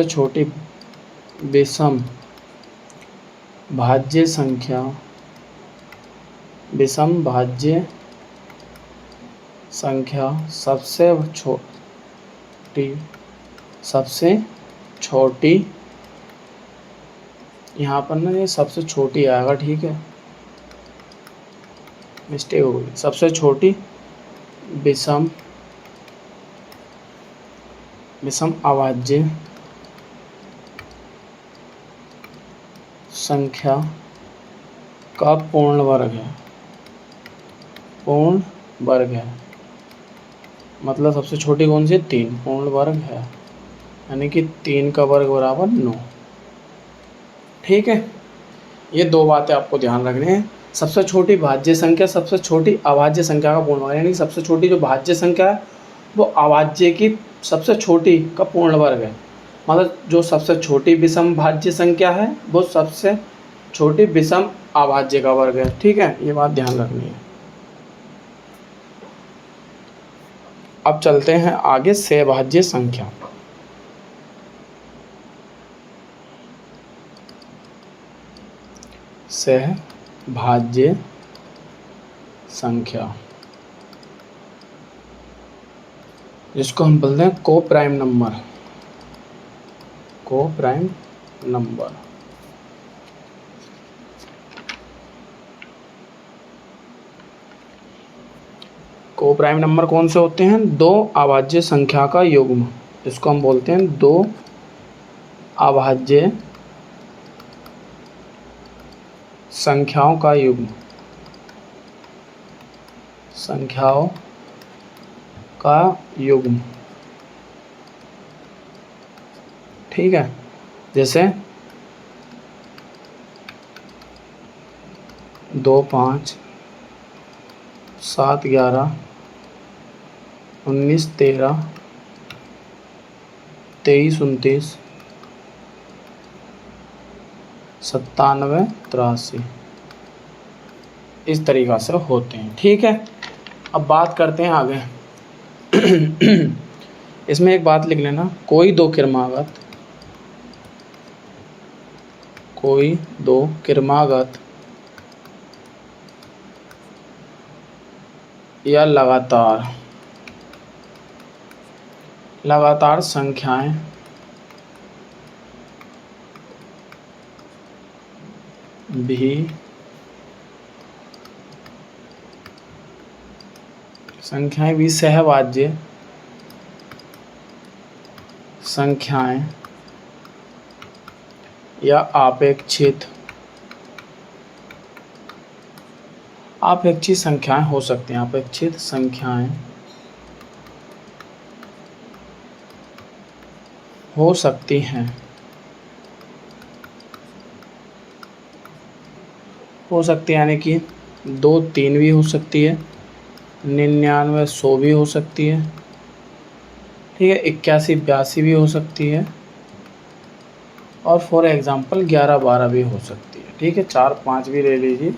छोटी विषम भाज्य संख्या, सबसे छोटी, यहाँ पर ना ये सबसे छोटी आएगा। ठीक है, मिस्टेक हो गई। सबसे छोटी विषम अभाज्य संख्या का पूर्ण वर्ग है, मतलब सबसे छोटी कौन सी है? 3, पूर्ण वर्ग है, यानी कि 3 का वर्ग बराबर 9। ठीक है। ये 2 बातें आपको ध्यान रखनी है। सबसे छोटी भाज्य संख्या, सबसे छोटी अभाज्य संख्या का पूर्ण वर्ग, यानी कि सबसे छोटी जो भाज्य संख्या है वो अभाज्य की सबसे छोटी का पूर्ण वर्ग है। मतलब जो सबसे छोटी विषम भाज्य संख्या है वो सबसे छोटी विषम अभाज्य का वर्ग है। ठीक है, ये बात ध्यान रखनी है। अब चलते हैं आगे, सहभाज्य संख्या। सहभाज्य संख्या, जिसको हम बोलते हैं को प्राइम नंबर। को प्राइम नंबर कौन से होते हैं? 2 अभाज्य संख्या का युग्म, जिसको हम बोलते हैं 2 अभाज्य संख्याओं का युग्म। संख्याओं का युग्म। ठीक है, जैसे 2 5 7 11 19 13 23 29 97 83 इस तरीक़ा से होते हैं। ठीक है, अब बात करते हैं आगे। इसमें एक बात लिख लेना, कोई दो क्रमागत या लगातार संख्याएं भी सहभाज्य संख्याएं या अपेक्षित संख्याएं हो सकती हैं। अपेक्षित संख्याएं हो सकती हैं। यानी कि 2 3 भी हो सकती है, 99 100 भी हो सकती है। ठीक है, 81 82 भी हो सकती है, और फॉर एग्ज़ाम्पल 11 12 भी हो सकती है। ठीक है, 4 5 भी ले लीजिए,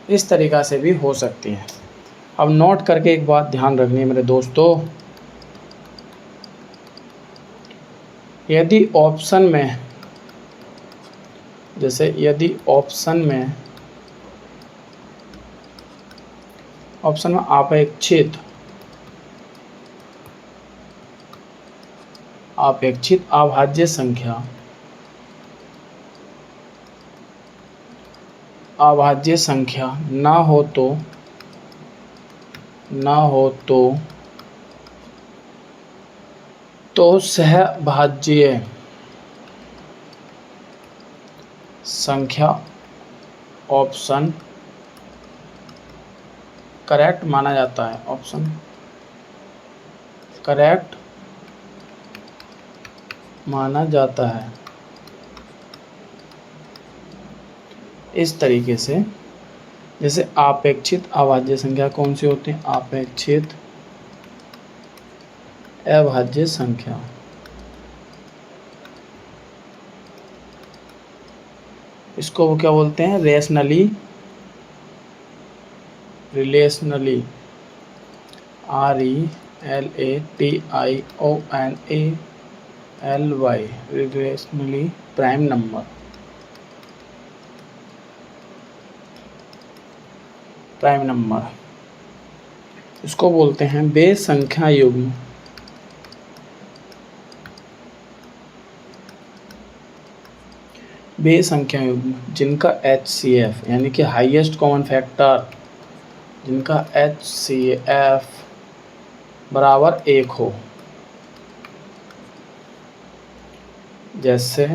इस तरीक़ा से भी हो सकती है। अब नोट करके एक बात ध्यान रखनी है मेरे दोस्तों, यदि ऑप्शन में अपेक्षित अभाज्य संख्या ना हो तो सहभाज्य संख्या ऑप्शन करेक्ट माना जाता है। ऑप्शन करेक्ट माना जाता है। इस तरीके से, जैसे अपेक्षित अभाज्य संख्या कौन सी होती है? अपेक्षित अभाज्य संख्या। इसको वो क्या बोलते हैं? Relationally RELATIONALY relationally prime number. इसको बोलते हैं वे संख्या युग्म जिनका HCF यानी कि हाईएस्ट कॉमन फैक्टर, जिनका HCF बराबर 1 हो। जैसे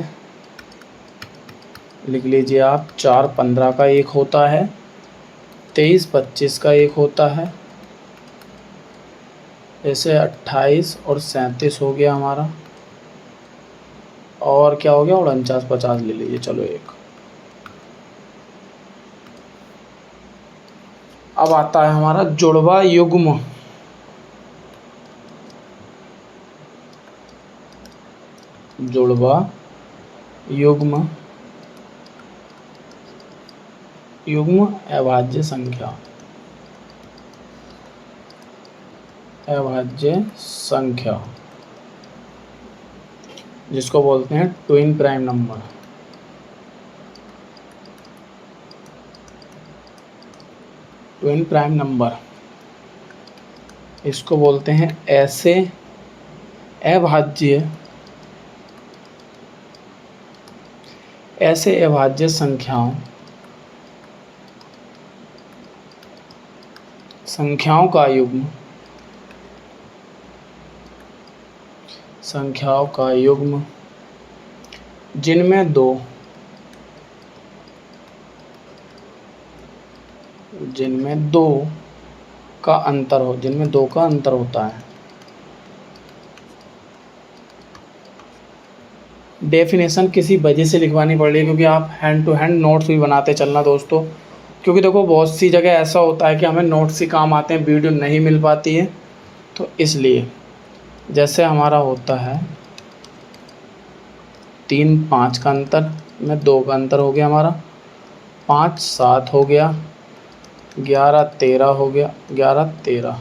लिख लीजिए आप, 4 15 का 1 होता है, 23 25 का 1 होता है, जैसे 28 और 37 हो गया हमारा, और क्या हो गया, 49 50 ले लीजिए, चलो 1। अब आता है हमारा जुड़वा युग्म। युग्म अभाज्य संख्या, जिसको बोलते हैं ट्विन प्राइम नंबर। इसको बोलते हैं ऐसे अभाज्य संख्याओं का युग्म जिनमें दो का अंतर हो, जिनमें 2 का अंतर होता है। डेफिनेशन किसी वजह से लिखवानी पड़ रही है, क्योंकि आप हैंड टू हैंड नोट्स भी बनाते चलना दोस्तों, क्योंकि देखो बहुत सी जगह ऐसा होता है कि हमें नोट्स ही काम आते हैं, वीडियो नहीं मिल पाती है, तो इसलिए जैसे हमारा होता है 3 5 का अंतर में 2 का अंतर हो गया हमारा, 5 7 हो गया, 11 13 हो गया, 11 13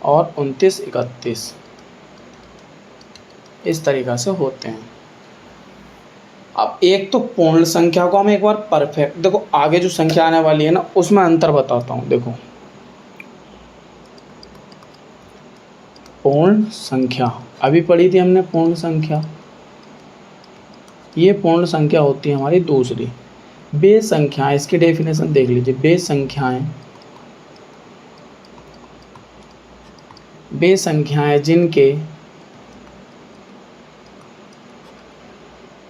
और 29 31, इस तरीक़ा से होते हैं। अब एक तो पूर्ण संख्या को हम एक बार परफेक्ट, देखो आगे जो संख्या आने वाली है ना उसमें अंतर बताता हूँ। देखो पूर्ण संख्या अभी पढ़ी थी हमने, पूर्ण संख्या, ये पूर्ण संख्या होती है हमारी दूसरी। वे संख्याएं, इसकी डेफिनेशन देख लीजिए, वे संख्याएं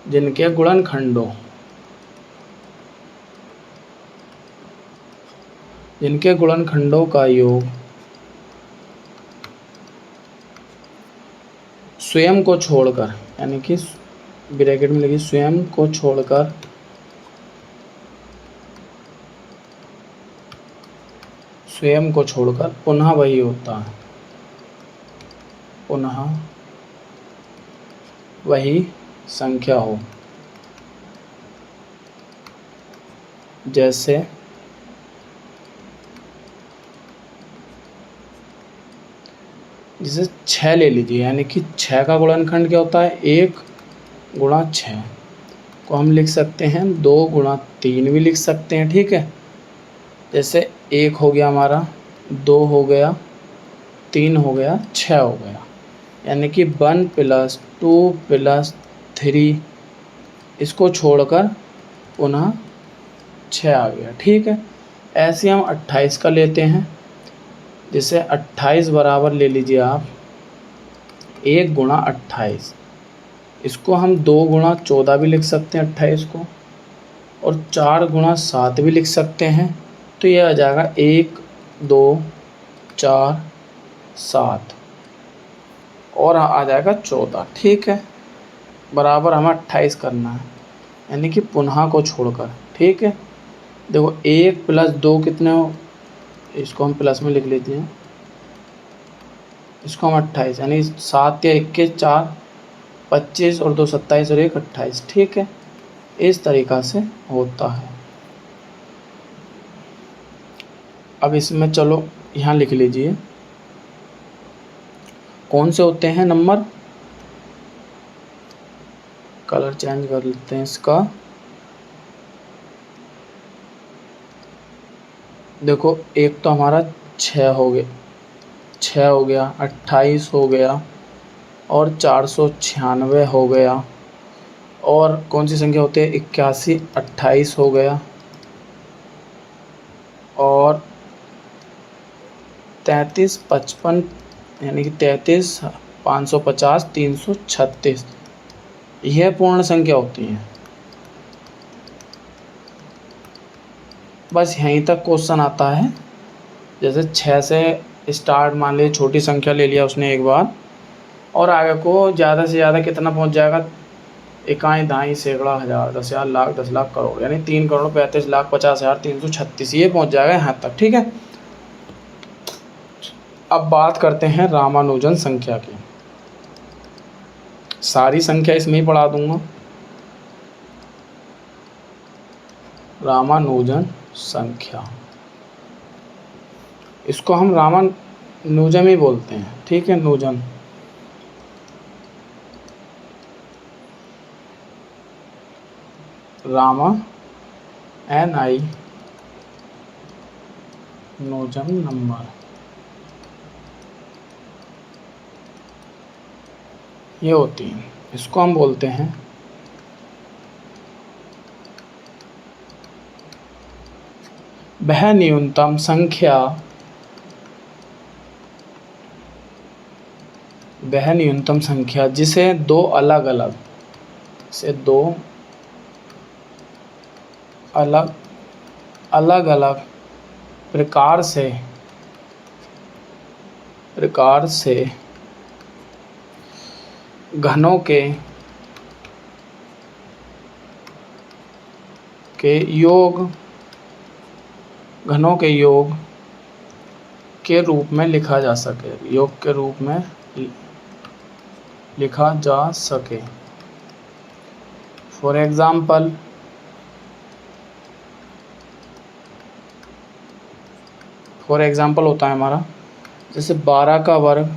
जिनके गुणनखंडों का योग स्वयं को छोड़कर, यानी कि ब्रैकेट में लगी स्वयं को छोड़कर पुनः वही होता है, पुनः वही संख्या हो। जैसे जैसे 6 ले लीजिए, यानी कि 6 का गुणनखंड क्या होता है, 1 गुणा 6 को हम लिख सकते हैं 2 गुणा 3 भी लिख सकते हैं, ठीक है। जैसे 1 हो गया हमारा, 2 हो गया, 3 हो गया, 6 हो गया, यानी कि 1 + 2 + 3, इसको छोड़कर पुनः 6 आ गया, ठीक है। ऐसे हम 28 का लेते हैं, जैसे 28 बराबर ले लीजिए आप 1 गुणा 28, इसको हम 2 गुणा 14 भी लिख सकते हैं 28 को, और 4 गुणा 7 भी लिख सकते हैं, तो ये आ जाएगा 1 2 4 7 और आ जाएगा 14, ठीक है। बराबर हमें 28 करना है, यानी कि पुनः को छोड़कर, ठीक है। देखो 1 + 2 कितने हो, इसको हम प्लस में लिख लेते हैं, इसको हम 28, यानी 7 या 21 4 25 और 2 27 और 1 28, ठीक है। इस तरीक़ा से होता है। अब इसमें चलो यहाँ लिख लीजिए कौन से होते हैं नंबर, कलर चेंज कर लेते हैं इसका। देखो एक तो हमारा 6 हो गया, 28 हो गया और 496 हो गया, और कौन सी संख्या होती है 81 28 हो गया, और 33 55, यानी कि 33 550 336, यह पूर्ण संख्या होती है। बस यहीं तक क्वेश्चन आता है। जैसे 6 से स्टार्ट, मान लीजिए छोटी संख्या ले लिया उसने एक बार, और आगे को ज़्यादा से ज़्यादा कितना पहुंच जाएगा, इकाई दहाई सैकड़ा हज़ार 10,000 लाख 10 लाख करोड़, यानी 3 करोड़ 35 लाख 50,336, ये पहुंच जाएगा यहाँ तक, ठीक है। अब बात करते हैं रामानुजन संख्या की। सारी संख्या इसमें ही पढ़ा दूंगा। रामानुजन संख्या, इसको हम रामानुजन ही बोलते हैं, ठीक है, नूजन। NI नूजन नंबर, ये होती है, इसको हम बोलते हैं वह न्यूनतम संख्या जिसे दो अलग अलग प्रकार से प्रकार से घनों के योग के रूप में लिखा जा सके, योग के रूप में लिखा जा सके। फॉर एग्जाम्पल होता है हमारा जैसे 12 का वर्ग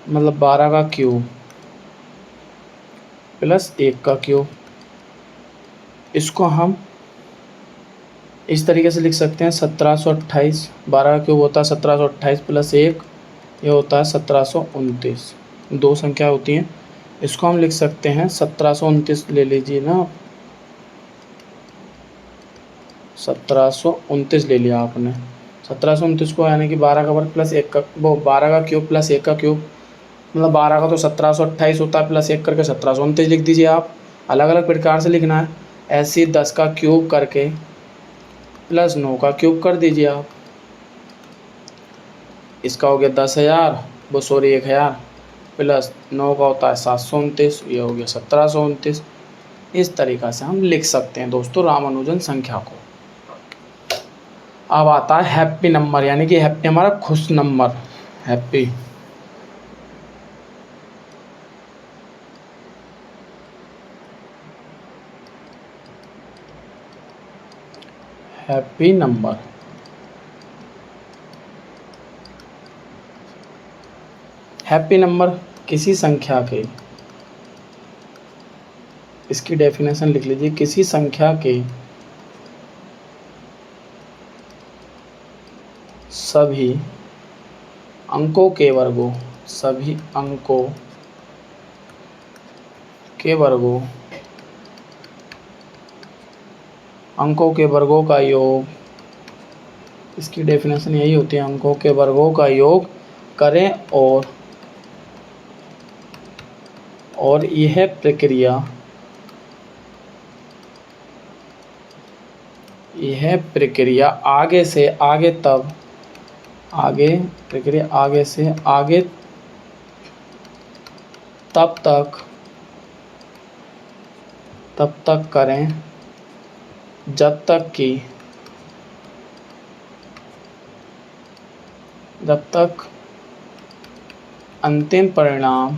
मतलब 12 का क्यूब प्लस 1 का क्यूब। इसको हम इस तरीके से लिख सकते हैं 1728। 12 का क्यूब होता है 1728 प्लस 1 ये होता है 1729। दो संख्या होती हैं, इसको हम लिख सकते हैं 1729 ले लीजिए ना, 1729 ले लिया आपने। 1729 को यानी कि 12 का वर्ग प्लस 1 का 12 का क्यूब प्लस 1 का क्यूब मतलब 12 का तो 1728 होता है प्लस 1 करके 1729 लिख दीजिए। आप अलग अलग प्रकार से लिखना है, ऐसे 10 का क्यूब करके प्लस 9 का क्यूब कर दीजिए आप। इसका हो गया 10,000 1000 प्लस 9 का होता है 729, ये हो गया 1729। इस तरीक़ा से हम लिख सकते हैं दोस्तों रामानुजन संख्या को। अब आता है हैप्पी नंबर, यानी कि हैप्पी हमारा खुश नंबर। हैप्पी नंबर किसी संख्या के, इसकी डेफिनेशन लिख लीजिए, किसी संख्या के सभी अंकों के वर्गों का योग, इसकी डेफिनेशन यही होती है, अंकों के वर्गों का योग करें और यह प्रक्रिया आगे से आगे तब तक करें जब तक अंतिम परिणाम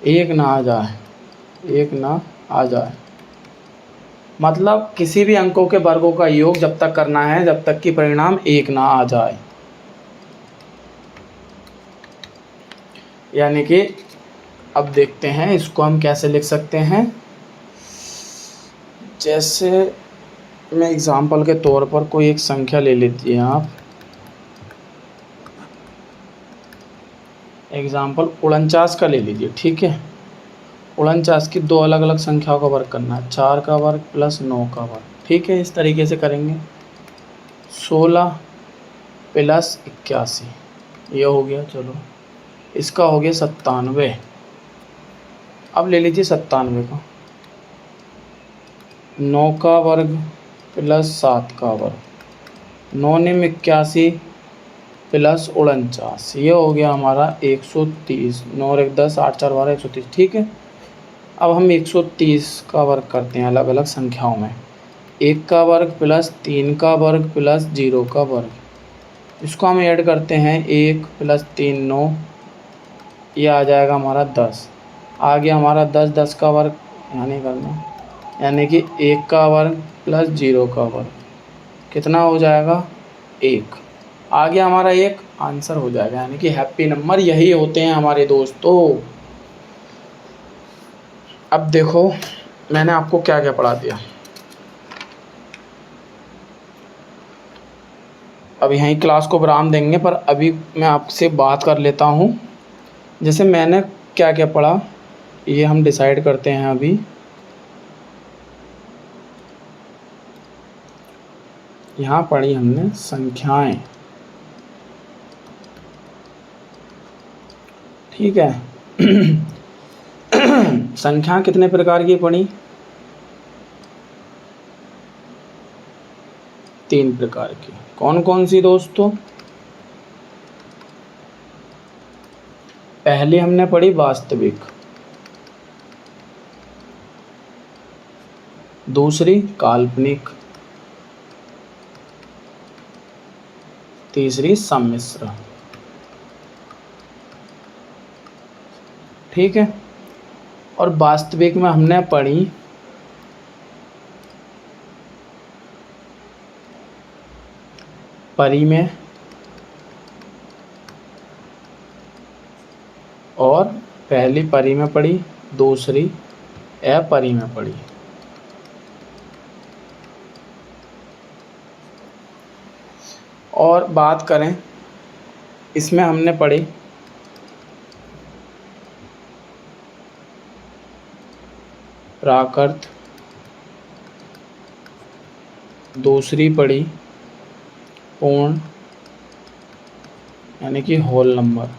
एक ना आ जाए। मतलब किसी भी अंकों के वर्गों का योग जब तक करना है जब तक कि परिणाम एक ना आ जाए। यानी कि अब देखते हैं इसको हम कैसे लिख सकते हैं। जैसे मैं एग्जाम्पल के तौर पर कोई एक संख्या ले लीजिए आप, एग्जाम्पल 49 का ले लीजिए, ठीक है। 49 की दो अलग अलग संख्याओं का वर्ग करना है, 4 का वर्ग प्लस 9 का वर्ग, ठीक है। इस तरीके से करेंगे। 16 प्लस 81 ये हो गया, चलो इसका हो गया 97। अब ले लीजिए 97 का, 9 का वर्ग प्लस 7 का वर्ग, 9 ने 81 प्लस 49 ये हो गया हमारा 130। 9 और 1 10 8 4 12 130, ठीक है। अब हम 130 का वर्ग करते हैं अलग अलग संख्याओं में। 1 का वर्ग प्लस 3 का वर्ग प्लस 0 का वर्ग, इसको हम ऐड करते हैं 1 प्लस 3 9, ये आ जाएगा हमारा 10। आ गया हमारा 10, 10 का वर्ग यहाँ नहीं करना, यानी कि 1 का वर्ग प्लस 0 का वर्ग कितना हो जाएगा 1। आ गया हमारा 1, आंसर हो जाएगा। यानी कि हैप्पी नंबर यही होते हैं हमारे दोस्तों। अब देखो मैंने आपको क्या क्या पढ़ा दिया। अब यहीं क्लास को विराम देंगे, पर अभी मैं आपसे बात कर लेता हूँ। जैसे मैंने क्या क्या पढ़ा ये हम डिसाइड करते हैं अभी। यहाँ पढ़ी हमने संख्याएं, ठीक है। संख्या कितने प्रकार की पढ़ी, 3 प्रकार की। कौन कौन सी दोस्तों? पहली हमने पढ़ी वास्तविक, दूसरी काल्पनिक, तीसरी सम्मिश्र। ठीक है। और वास्तविक में हमने पढ़ी परिमेय और पहली परिमेय पढ़ी, दूसरी अपरिमेय पढ़ी। और बात करें इसमें हमने पढ़ी प्राकृत, दूसरी पढ़ी पूर्ण यानी कि होल नंबर,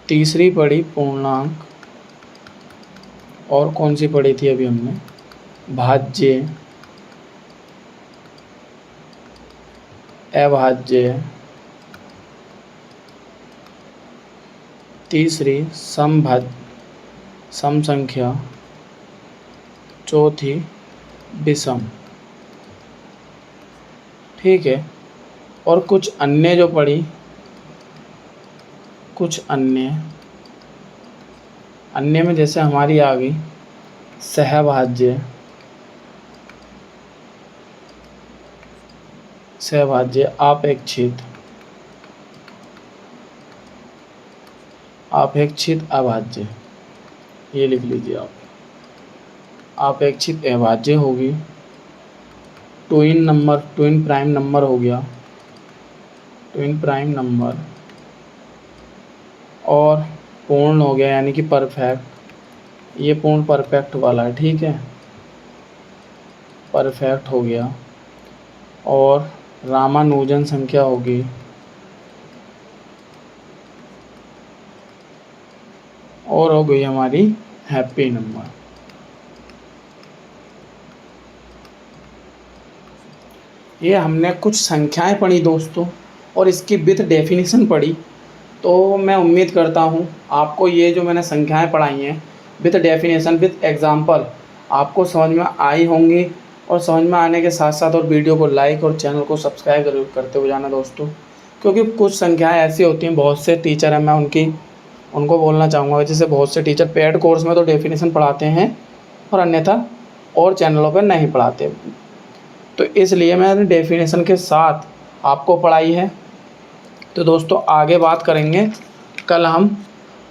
तीसरी पढ़ी पूर्णांक, और कौन सी पढ़ी थी अभी हमने? भाज्य, अभाज्य, तीसरी सम संख्या, चौथी विषम। ठीक है। और कुछ अन्य जो पढ़ी, कुछ अन्य में जैसे हमारी आ गई सहभाज्य, आपेक्षित अभाज्य, ये लिख लीजिए आप। आपेक्षित अभाज्य होगी, ट्विन प्राइम नंबर हो गया, ट्विन प्राइम नंबर, और पूर्ण हो गया यानी कि परफेक्ट, ये पूर्ण परफेक्ट वाला है। ठीक है, परफेक्ट हो गया। और रामानुजन संख्या होगी, और हो गई हमारी हैप्पी नंबर। ये हमने कुछ संख्याएं पढ़ी दोस्तों, और इसकी विथ डेफिनेशन पढ़ी। तो मैं उम्मीद करता हूँ आपको ये जो मैंने संख्याएं पढ़ाई हैं विथ डेफिनेशन विथ एग्जाम्पल आपको समझ में आई होंगी। और समझ में आने के साथ साथ और वीडियो को लाइक और चैनल को सब्सक्राइब जरूर करते हुए जाना दोस्तों, क्योंकि कुछ संख्याएं ऐसी होती हैं, बहुत से टीचर हैं, मैं उनको बोलना चाहूँगा, जैसे बहुत से टीचर पेड कोर्स में तो डेफिनेशन पढ़ाते हैं और अन्यथा और चैनलों पर नहीं पढ़ाते। तो इसलिए मैंने डेफिनेशन के साथ आपको पढ़ाई है। तो दोस्तों आगे बात करेंगे कल हम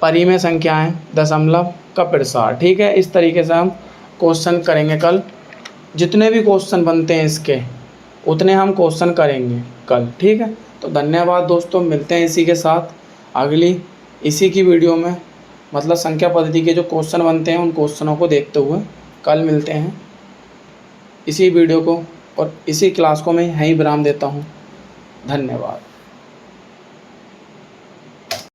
परिमेय संख्याएं, दशमलव का प्रसार। ठीक है, इस तरीके से हम क्वेश्चन करेंगे कल। जितने भी क्वेश्चन बनते हैं इसके उतने हम क्वेश्चन करेंगे कल। ठीक है, तो धन्यवाद दोस्तों, मिलते हैं इसी के साथ अगली इसी की वीडियो में, मतलब संख्या पद्धति के जो क्वेश्चन बनते हैं उन क्वेश्चनों को देखते हुए कल मिलते हैं इसी वीडियो को, और इसी क्लास को मैं यहीं विराम देता हूँ। धन्यवाद।